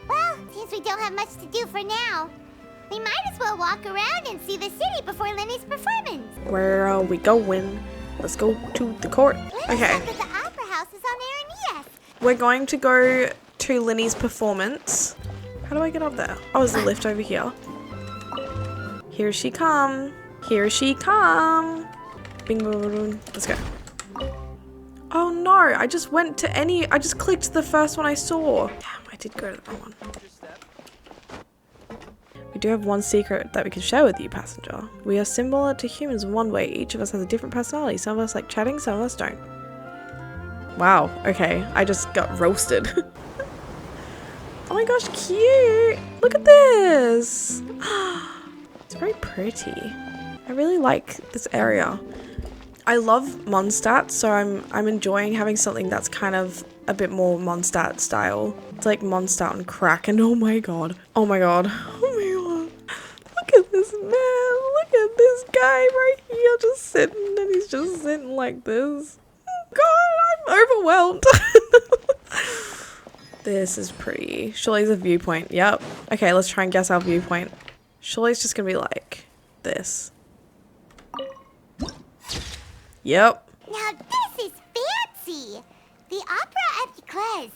Well, seems we don't have much to do for now. We might as well walk around and see the city before Lenny's performance. Where are we going? Let's go to the court. Okay. The opera house is on there, and yes. We're going to go to Linny's performance. How do I get up there? Oh, there's a lift over here. Here she come. Here she come. Bing, boom, boom. Let's go. Oh no, I just clicked the first one I saw. Damn, I did go to the wrong one. We do have one secret that we can share with you, passenger. We are similar to humans in one way. Each of us has a different personality. Some of us like chatting, some of us don't. Wow, okay. I just got roasted. Oh my gosh, cute! Look at this! It's very pretty. I really like this area. I love Mondstadt, so I'm enjoying having something that's kind of a bit more Mondstadt style. It's like Mondstadt on crack, and oh my god. Oh my god. Oh my god. Look at this man. Look at this guy right here just sitting, and he's just sitting like this. God, I'm overwhelmed. This is pretty. Surely's a viewpoint. Yep. Okay, let's try and guess our viewpoint. Surely's just gonna be like this. Yep. Now this is fancy! The Opera Epiclese.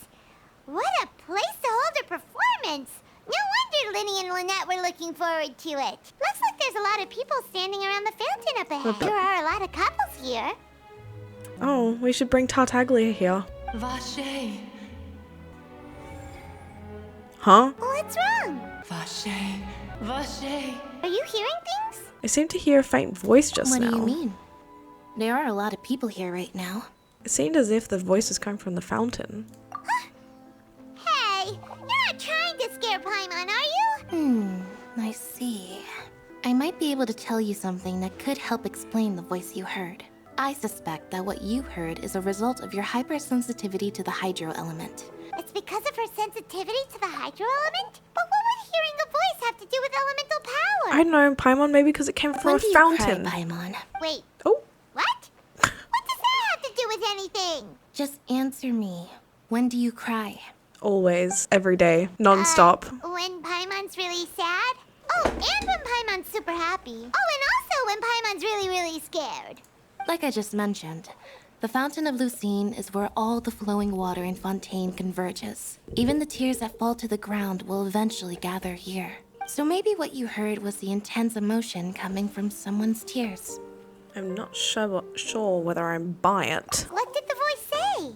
What a place to hold a performance! No wonder Linny and Lynette were looking forward to it. Looks like there's a lot of people standing around the fountain up ahead. There are a lot of couples here. Oh, we should bring Tartaglia here. Vache. Huh? What's wrong? Vache. Vache. Are you hearing things? I seem to hear a faint voice just What now. do you mean? There are a lot of people here right now. It seemed as if the voice was coming from the fountain. Hey, you're not trying to scare Paimon, are you? I see. I might be able to tell you something that could help explain the voice you heard. I suspect that what you heard is a result of your hypersensitivity to the hydro element. It's because of her sensitivity to the hydro element? But what would hearing a voice have to do with elemental power? I don't know, Paimon, maybe because it came from a fountain. Cry, Paimon? Wait. Oh. What? What does that have to do with anything? Just answer me. When do you cry? Always, every day, non-stop. When Paimon's really sad? Oh, and when Paimon's super happy. Oh, and also when Paimon's really, really scared. Like I just mentioned, the Fountain of Lucine is where all the flowing water in Fontaine converges. Even the tears that fall to the ground will eventually gather here. So maybe what you heard was the intense emotion coming from someone's tears. I'm not sure whether I'm by it. What did the voice say?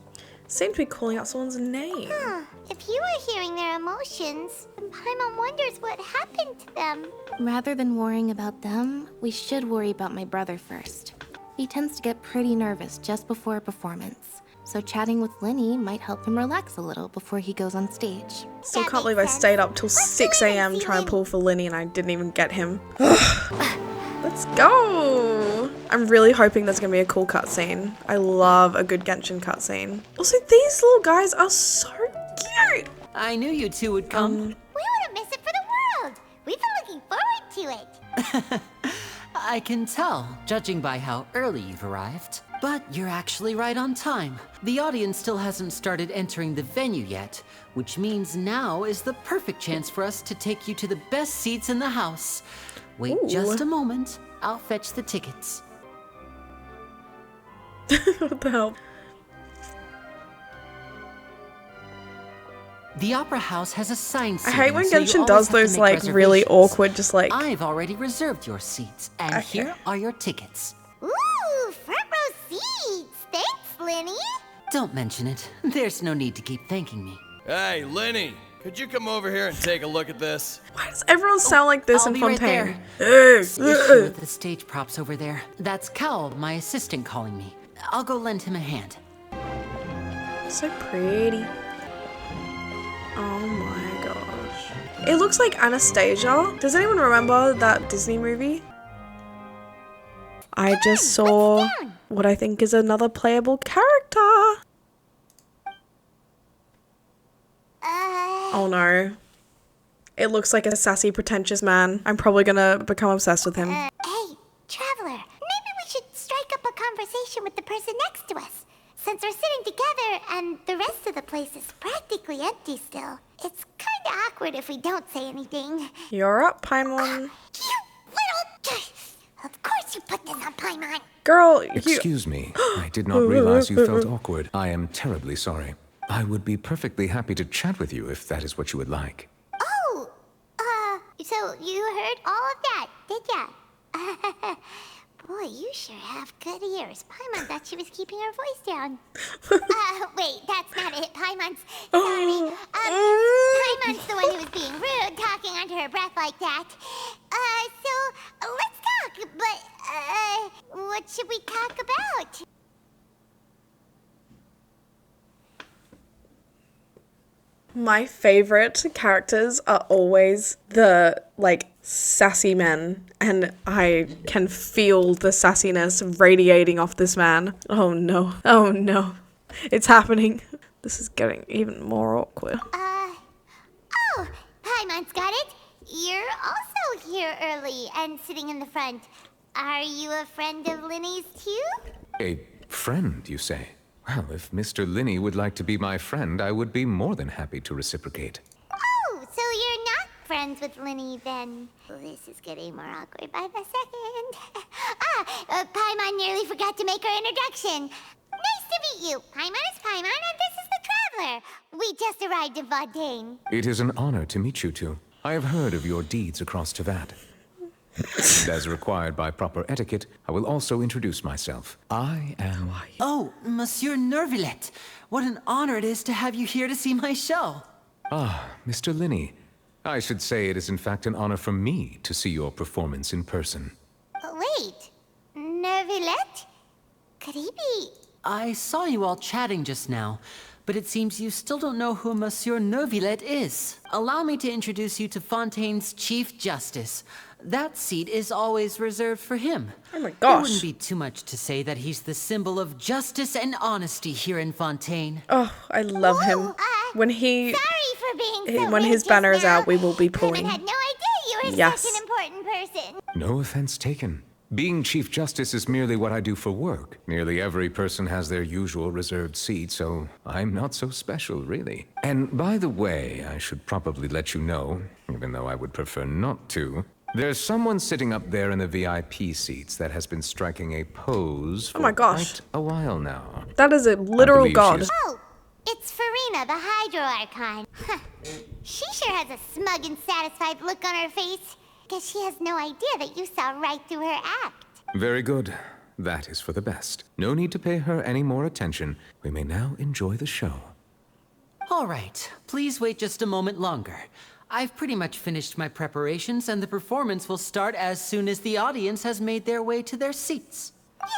Seemed to be calling out someone's name. Huh. If you were hearing their emotions, then Paimon wonders what happened to them. Rather than worrying about them, we should worry about my brother first. He tends to get pretty nervous just before a performance, so chatting with Linny might help him relax a little before he goes on stage. Still can't believe I stayed up till 6 a.m. trying to pull for Linny and I didn't even get him. Let's go! I'm really hoping there's gonna be a cool cutscene. I love a good Genshin cutscene. Also, these little guys are so cute! I knew you two would come. We wouldn't miss it for the world. We've been looking forward to it. I can tell, judging by how early you've arrived. But you're actually right on time. The audience still hasn't started entering the venue yet, which means now is the perfect chance for us to take you to the best seats in the house. Wait just a moment. I'll fetch the tickets. What the hell? The Opera House has assigned I seating, hate when so you Genshin always does have to those make like really reservations. awkward, just like. I've already reserved your seats, and here are your tickets. Ooh, front row seats. Thanks, Linny. Don't mention it. There's no need to keep thanking me. Hey, Linny, could you come over here and take a look at this? Why does everyone sound like this I'll in be right Fontaine? There's an issue with the stage props over there. That's Cal, my assistant, calling me. I'll go lend him a hand. So pretty. Oh my gosh. It looks like Anastasia. Does anyone remember that Disney movie? I just saw what I think is another playable character. Oh no. It looks like a sassy, pretentious man. I'm probably gonna become obsessed with him. Hey, traveler. Maybe we should strike up a conversation with the person next to us. Since we're sitting together and the rest of the place is practically empty still. It's kinda awkward if we don't say anything. You're up, Paimon. Of course you put this on Paimon. Girl, you... Excuse me. I did not realize you felt awkward. I am terribly sorry. I would be perfectly happy to chat with you if that is what you would like. Oh, so you heard all of that, did ya? Boy, you sure have good ears. Paimon thought she was keeping her voice down. Wait, that's not it. Paimon's sorry. Paimon's the one who was being rude, talking under her breath like that. So let's talk. But what should we talk about? My favorite characters are always the, like, sassy men. And I can feel the sassiness radiating off this man. Oh no. Oh no. It's happening. This is getting even more awkward. Oh, Paimon's got it. You're also here early and sitting in the front. Are you a friend of Linny's too? A friend, you say? Well, if Mr. Linney would like to be my friend, I would be more than happy to reciprocate. Oh, so you're not friends with Linny then? This is getting more awkward by the second. Paimon nearly forgot to make her introduction. Nice to meet you. Paimon is Paimon, and this is the Traveler. We just arrived in Fontaine. It is an honor to meet you two. I have heard of your deeds across Teyvat. And as required by proper etiquette, I will also introduce myself. I am... Oh, Monsieur Neuvilette. What an honor it is to have you here to see my show. Ah, Mr. Linney. I should say it is in fact an honor for me to see your performance in person. Wait, Neuvilette? Could he be... I saw you all chatting just now, but it seems you still don't know who Monsieur Neuvilette is. Allow me to introduce you to Fontaine's Chief Justice. That seat is always reserved for him. Oh my gosh. It wouldn't be too much to say that he's the symbol of justice and honesty here in Fontaine. Oh, I love him. When he... Sorry for being so when rude his banner just is out, now. we will be pulling. I had no idea you were Yes. such an important person. No offense taken. Being Chief Justice is merely what I do for work. Nearly every person has their usual reserved seat, so I'm not so special, really. And by the way, I should probably let you know, even though I would prefer not to, there's someone sitting up there in the VIP seats that has been striking a pose for quite a while now. That is a literal god. Oh, it's Farina, the Hydro Archon. She sure has a smug and satisfied look on her face. Guess she has no idea that you saw right through her act. Very good. That is for the best. No need to pay her any more attention. We may now enjoy the show. All right, please wait just a moment longer. I've pretty much finished my preparations, and the performance will start as soon as the audience has made their way to their seats. Yay!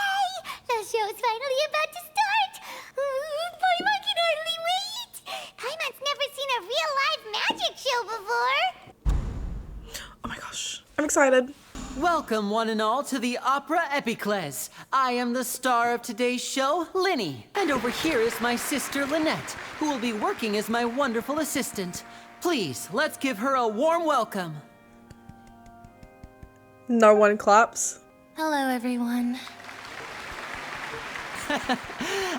The show's finally about to start! Paimon can hardly wait! Paimon's never seen a real live magic show before! Oh my gosh. I'm excited. Welcome, one and all, to the Opera Epiclese. I am the star of today's show, Linny. And over here is my sister, Lynette, who will be working as my wonderful assistant. Please, let's give her a warm welcome. No one claps. Hello, everyone.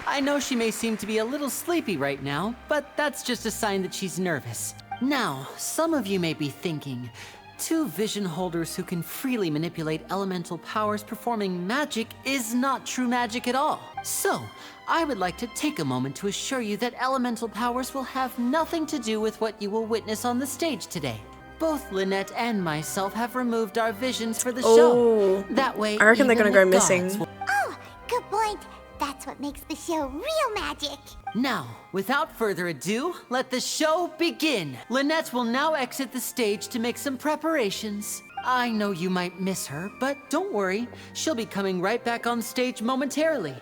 I know she may seem to be a little sleepy right now, but that's just a sign that she's nervous. Now, some of you may be thinking, two vision holders who can freely manipulate elemental powers performing magic is not true magic at all. So, I would like to take a moment to assure you that elemental powers will have nothing to do with what you will witness on the stage today. Both Lynette and myself have removed our visions for the show. That way, I reckon they're gonna go missing. Oh, good point. That's what makes the show real magic. Now, without further ado, let the show begin. Lynette will now exit the stage to make some preparations. I know you might miss her, but don't worry. She'll be coming right back on stage momentarily.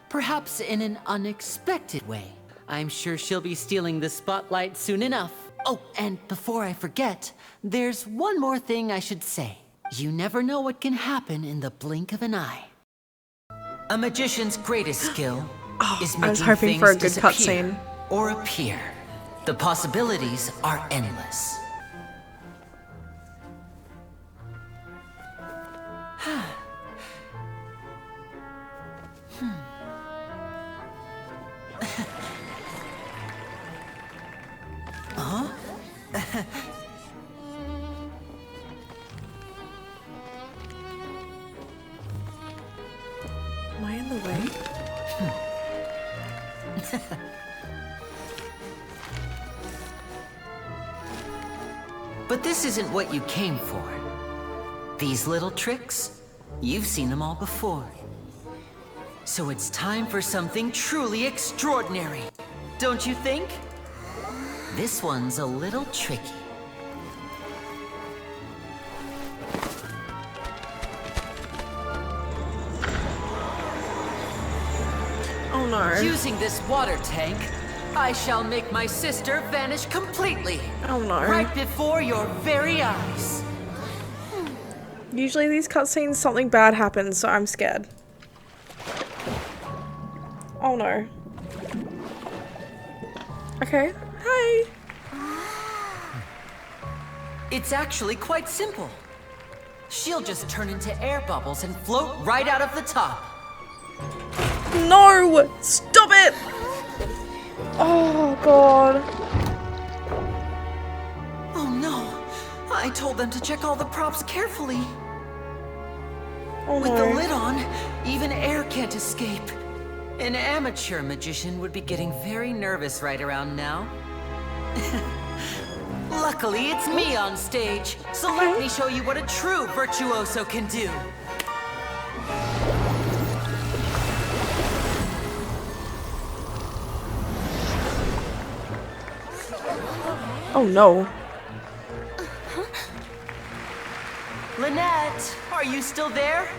Perhaps in an unexpected way. I'm sure she'll be stealing the spotlight soon enough. Oh, and before I forget, there's one more thing I should say. You never know what can happen in the blink of an eye. A magician's greatest skill is making I was hoping for a good disappear cutscene. or appear. The possibilities are endless. Huh? Am I in the way? But this isn't what you came for. These little tricks, you've seen them all before. So it's time for something truly extraordinary, don't you think? This one's a little tricky. Oh no. Using this water tank, I shall make my sister vanish completely. Oh no. Right before your very eyes. Usually these cutscenes, something bad happens, so I'm scared. Oh no. Okay. Hi. It's actually quite simple. She'll just turn into air bubbles and float right out of the top. No! Stop it! Oh, God. Oh no! I told them to check all the props carefully. Oh, With no. the lid on, even air can't escape. An amateur magician would be getting very nervous right around now. Luckily, it's me on stage, so let me show you what a true virtuoso can do. Oh, no. Lynette, are you still there?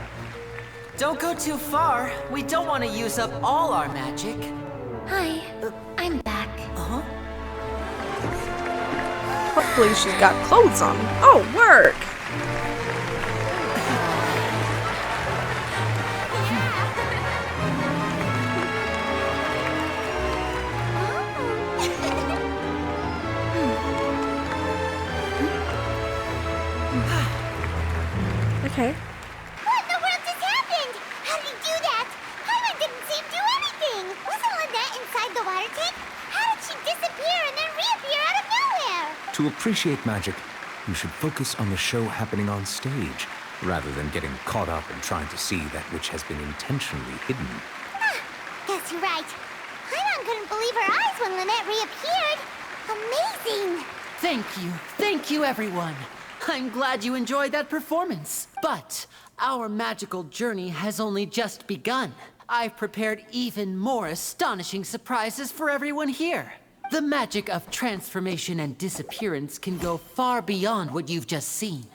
Don't go too far. We don't want to use up all our magic. Hi, I'm back. Uh-huh. Hopefully she's got clothes on. Oh, work! Okay. What in the world just happened? How did he do that? Paimon didn't see him do anything. Wasn't Lynette inside the water tank? How did she disappear and then reappear out of nowhere? To appreciate magic, you should focus on the show happening on stage, rather than getting caught up in trying to see that which has been intentionally hidden. Guess you're right. Paimon couldn't believe her eyes when Lynette reappeared. Amazing! Thank you everyone. I'm glad you enjoyed that performance. But our magical journey has only just begun. I've prepared even more astonishing surprises for everyone here. The magic of transformation and disappearance can go far beyond what you've just seen.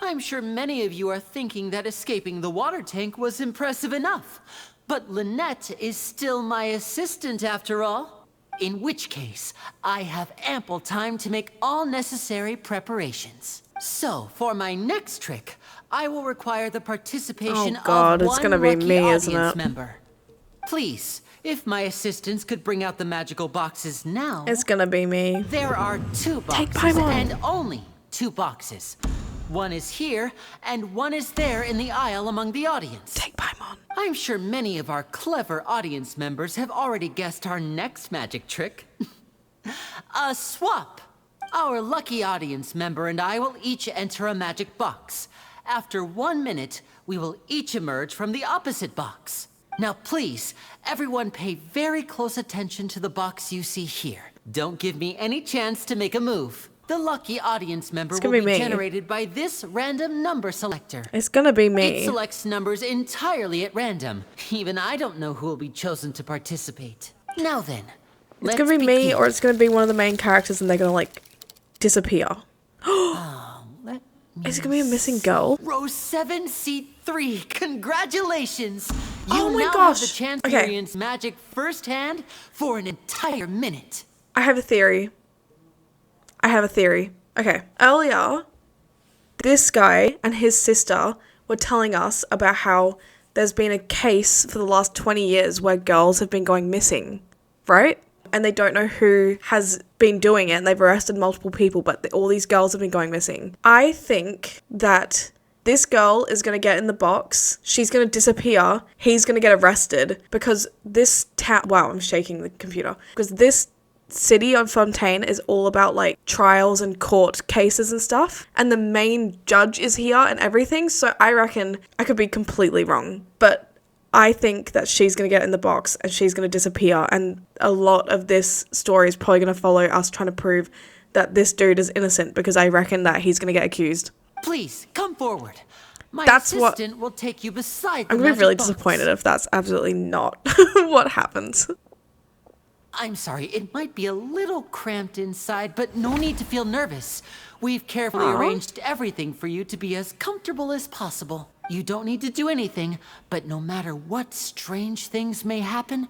I'm sure many of you are thinking that escaping the water tank was impressive enough. But Lynette is still my assistant after all. In which case, I have ample time to make all necessary preparations. So, for my next trick, I will require the participation Oh God, of it's one gonna be lucky me, audience isn't it? member. Please, if my assistants could bring out the magical boxes now. It's gonna be me. There are 2 Take boxes Paimon. and only 2 boxes. One is here, and one is there in the aisle among the audience. Take Paimon. I'm sure many of our clever audience members have already guessed our next magic trick. A swap. Our lucky audience member and I will each enter a magic box. After 1 minute, we will each emerge from the opposite box. Now please, everyone pay very close attention to the box you see here. Don't give me any chance to make a move. The lucky audience member It's will gonna be be me. generated by this random number selector. It's gonna be It me. selects numbers entirely at random. Even I don't know who will be chosen to participate. Now then, It's gonna be me, or it's gonna be one of the main characters and they're gonna, like, disappear. Is it gonna be a missing girl? Row 7, seat 3. Congratulations! You Oh my now gosh. have the chance to Okay. experience magic firsthand for an entire minute. I have a theory. Okay. Earlier, this guy and his sister were telling us about how there's been a case for the last 20 years where girls have been going missing, right? And they don't know who has been doing it, and they've arrested multiple people, but all these girls have been going missing. I think that this girl is going to get in the box, she's going to disappear, he's going to get arrested, because this town... Wow, I'm shaking the computer. Because this city of Fontaine is all about, like, trials and court cases and stuff, and the main judge is here and everything, so I reckon I could be completely wrong, but I think that she's going to get in the box and she's going to disappear, and a lot of this story is probably going to follow us trying to prove that this dude is innocent, because I reckon that he's going to get accused. Please, come forward. My That's what- assistant will take you beside the I'm going to be magic really box. disappointed if that's absolutely not what happens. I'm sorry, it might be a little cramped inside, but no need to feel nervous. We've carefully Aw. arranged everything for you to be as comfortable as possible. You don't need to do anything, but no matter what strange things may happen,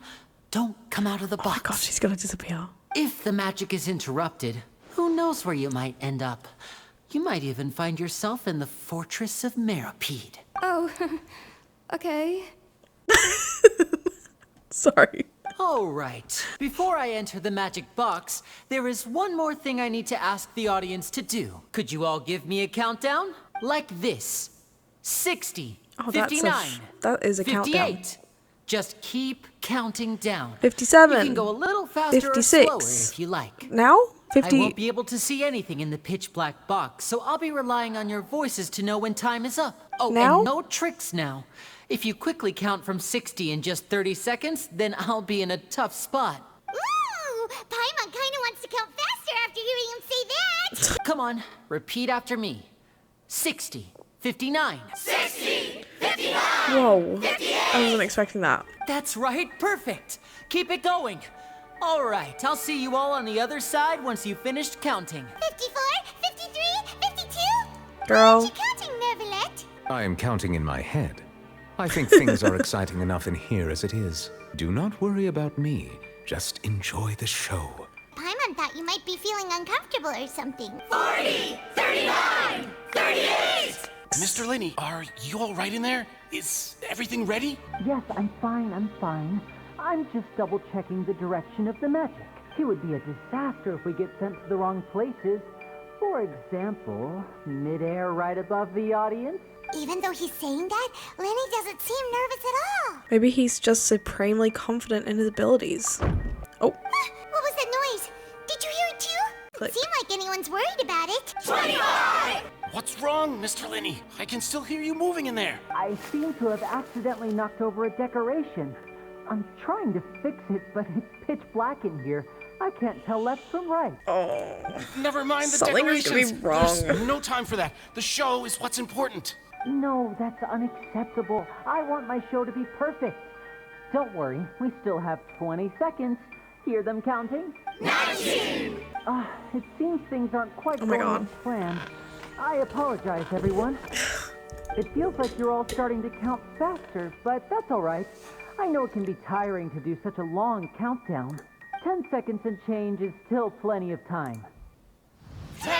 don't come out of the box. Oh my gosh, she's going to disappear. If the magic is interrupted, who knows where you might end up? You might even find yourself in the Fortress of Meripede. Oh, okay. Sorry. All right. Before I enter the magic box, there is one more thing I need to ask the audience to do. Could you all give me a countdown? Like this. 60, Oh, 59. that is a 58. countdown. Just keep counting down. 57. You can go a little faster 56. or slower if you like. Now? 50. I won't be able to see anything in the pitch black box, so I'll be relying on your voices to know when time is up. Oh, Now? and no tricks now. If you quickly count from 60 in just 30 seconds, then I'll be in a tough spot. Ooh, Paimon kinda wants to count faster after hearing him say that. Come on, repeat after me. 60, 59. 60, 59. Whoa. I wasn't expecting that. That's right, perfect. Keep it going. All right, I'll see you all on the other side once you've finished counting. 54, 53, 52. Girl. What are you counting, Neuvilette? I am counting in my head. I think things are exciting enough in here as it is. Do not worry about me. Just enjoy the show. Paimon thought you might be feeling uncomfortable or something. 40, 39, 38. Mr. Linney, are you all right in there? Is everything ready? Yes, I'm fine, I'm just double checking the direction of the magic. It would be a disaster if we get sent to the wrong places. For example, midair right above the audience. Even though he's saying that, Lenny doesn't seem nervous at all. Maybe he's just supremely confident in his abilities. Oh. What was that noise? Did you hear it too? Click. Seemed like anyone's worried about it. 25! What's wrong, Mr. Linney? I can still hear you moving in there. I seem to have accidentally knocked over a decoration. I'm trying to fix it, but it's pitch black in here. I can't tell left from right. Oh. Never mind the Something is decorations. gonna be wrong. There's no time for that. The show is what's important. No, that's unacceptable. I want my show to be perfect. Don't worry, we still have 20 seconds. Hear them counting? 19! It seems things aren't quite Oh my going God. as planned. I apologize, everyone. It feels like you're all starting to count faster, but that's all right. I know it can be tiring to do such a long countdown. 10 seconds and change is still plenty of time. 10!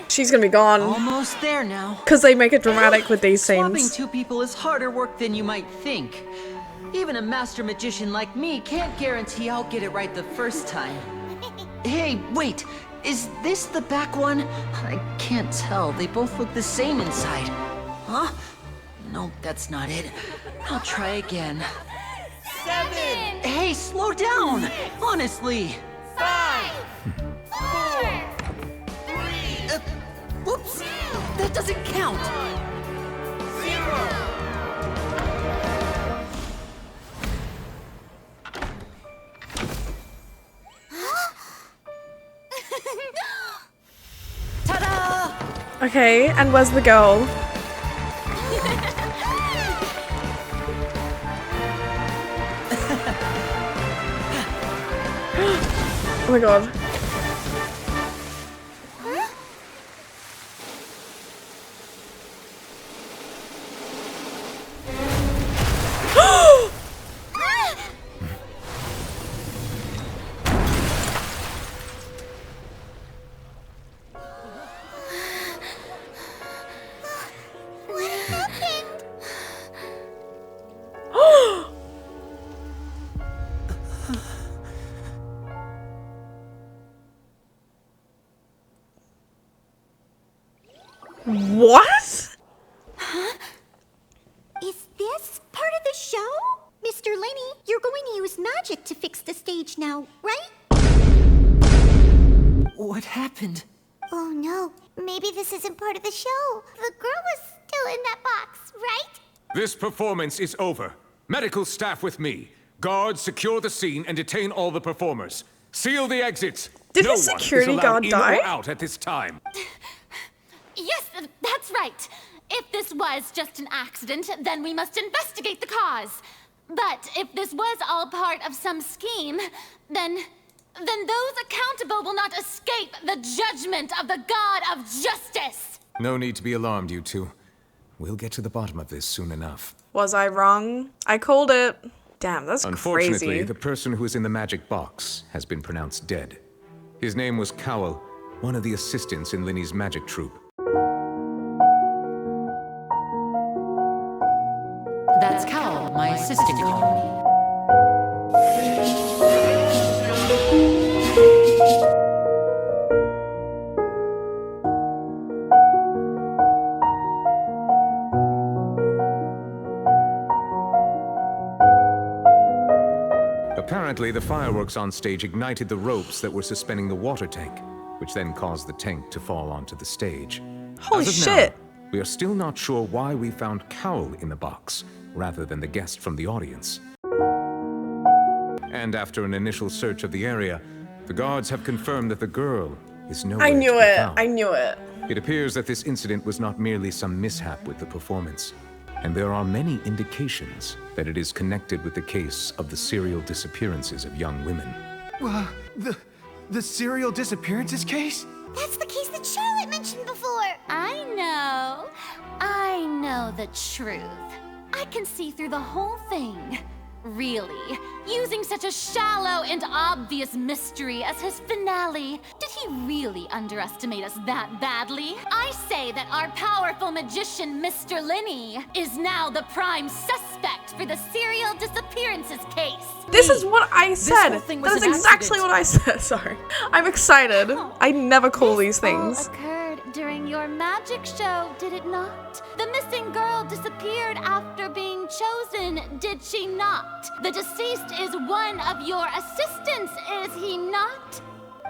She's gonna be gone. Almost there now. Because they make it dramatic with these Swapping scenes. two people is harder work than you might think. Even a master magician like me can't guarantee I'll get it right the first time. Hey, wait! Is this the back one? I can't tell. They both look the same inside. Huh? No, that's not it. I'll try again. 7! Hey, slow down! Honestly! 5! 4! 3! Whoops! That doesn't count! 0! Ta-da! Okay, and where's the girl? Oh my god. What happened? What? Huh? Is this part of the show? Mr. Linney, you're going to use magic to fix the stage now, right? What happened? Oh no, maybe this isn't part of the show. The girl was still in that box, right? This performance is over. Medical staff with me. Guards, secure the scene and detain all the performers. Seal the exits. Did no the one security is allowed guard in die? or out at this time. Yes, that's right. If this was just an accident, then we must investigate the cause. But if this was all part of some scheme, then those accountable will not escape the judgment of the God of Justice. No need to be alarmed, you two. We'll get to the bottom of this soon enough. Was I wrong? I called it. Damn, that's Unfortunately, crazy. the person who is in the magic box has been pronounced dead. His name was Cowell, one of the assistants in Linney's magic troupe. That's Cal, my assistant called me. Apparently, the fireworks on stage ignited the ropes that were suspending the water tank, which then caused the tank to fall onto the stage. Holy As of shit! Now, we are still not sure why we found Cowell in the box, rather than the guest from the audience. And after an initial search of the area, the guards have confirmed that the girl is nowhere I knew to be it. found. I knew it. It appears that this incident was not merely some mishap with the performance, and there are many indications that it is connected with the case of the serial disappearances of young women. The serial disappearances case? That's the case that Charlotte mentioned before. I know the truth. I can see through the whole thing. Really? Using such a shallow and obvious mystery as his finale, did he really underestimate us that badly? I say that our powerful magician, Mr. Linney, is now the prime suspect for the serial disappearances case. This is what I said. That is exactly what I said. Sorry. I'm excited. I never call these things. All occurred during your magic show, did it not? The missing girl disappeared after being chosen, did she not? The deceased is one of your assistants, is he not?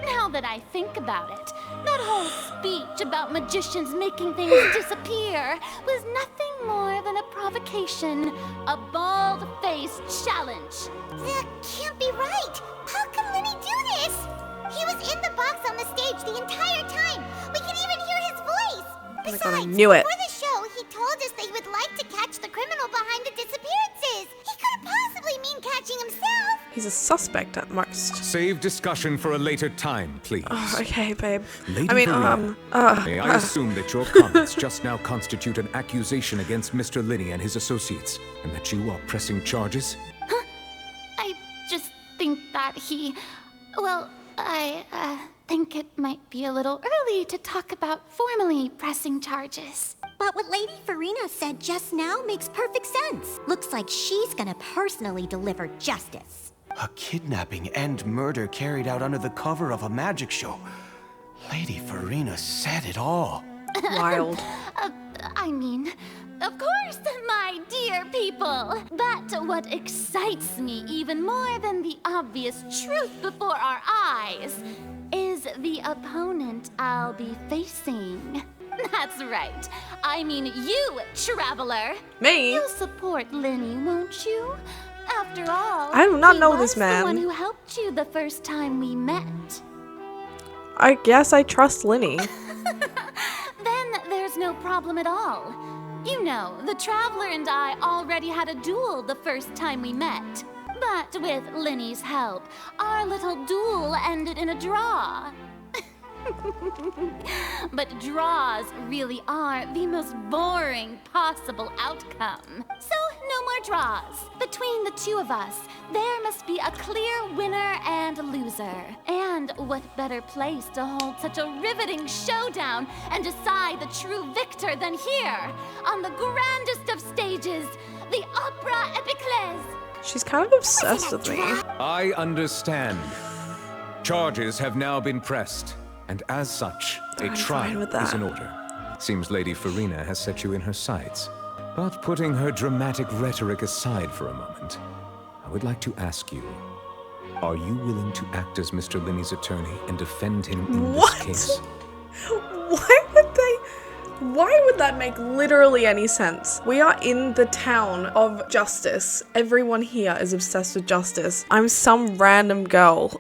Now that I think about it, that whole speech about magicians making things disappear was nothing more than a provocation, a bald-faced challenge. That can't be right. How can Linney do this? He was in the box on the stage the entire time. We can even hear his voice. Oh my God, I knew it. Before the show, he told us that he would like to catch the criminal behind the disappearances. He couldn't possibly mean catching himself. He's a suspect at most. Save discussion for a later time, please. Oh, okay, babe. Lady I mean, Verena, may I assume that your comments just now constitute an accusation against Mr. Linney and his associates, and that you are pressing charges? I just think that I think it might be a little early to talk about formally pressing charges. But what Lady Farina said just now makes perfect sense. Looks like she's gonna personally deliver justice. A kidnapping and murder carried out under the cover of a magic show. Lady Farina said it all. Wild. I mean, of course, my dear people. But what excites me even more than the obvious truth before our eyes is the opponent I'll be facing. That's right. I mean you, Traveler. Me? You'll support Linney, won't you? After all, I do not know he this was man. the one who helped you the first time we met. I guess I trust Linney. Then there's no problem at all. You know, the Traveler and I already had a duel the first time we met. But with Linney's help, our little duel ended in a draw. But draws really are the most boring possible outcome. So, no more draws. Between the two of us, there must be a clear winner and loser. And what better place to hold such a riveting showdown and decide the true victor than here, on the grandest of stages, the Opera Epiclese. She's kind of obsessed with me. I understand. Charges have now been pressed, and as such, a I'm fine trial with that. is in order. Seems Lady Farina has set you in her sights. But putting her dramatic rhetoric aside for a moment, I would like to ask you, are you willing to act as Mr. Linney's attorney and defend him in What? this case? Why would that make literally any sense? We are in the town of justice. Everyone here is obsessed with justice. I'm some random girl.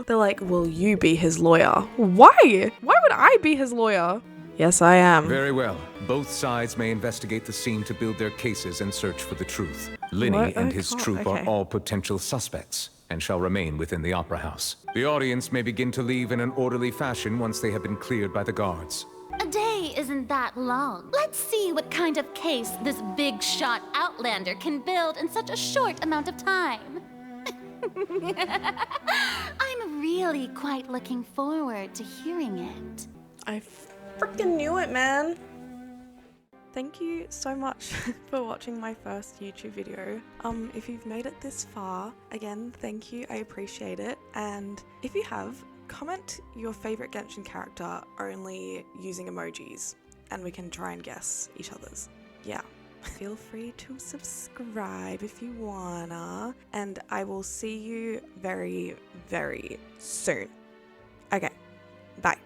They're like, will you be his lawyer? Why? Why would I be his lawyer? Yes, I am. Very well. Both sides may investigate the scene to build their cases and search for the truth. Linney What? and I his can't- troupe are okay. all potential suspects and shall remain within the opera house. The audience may begin to leave in an orderly fashion once they have been cleared by the guards. A day isn't that long. Let's see what kind of case this big shot outlander can build in such a short amount of time. I'm really quite looking forward to hearing it. I freaking knew it, man. Thank you so much for watching my first YouTube video. If you've made it this far, again, thank you, I appreciate it. And if you have, comment your favorite Genshin character only using emojis, and we can try and guess each other's. Yeah. Feel free to subscribe if you wanna. And I will see you very, very soon. Okay, bye.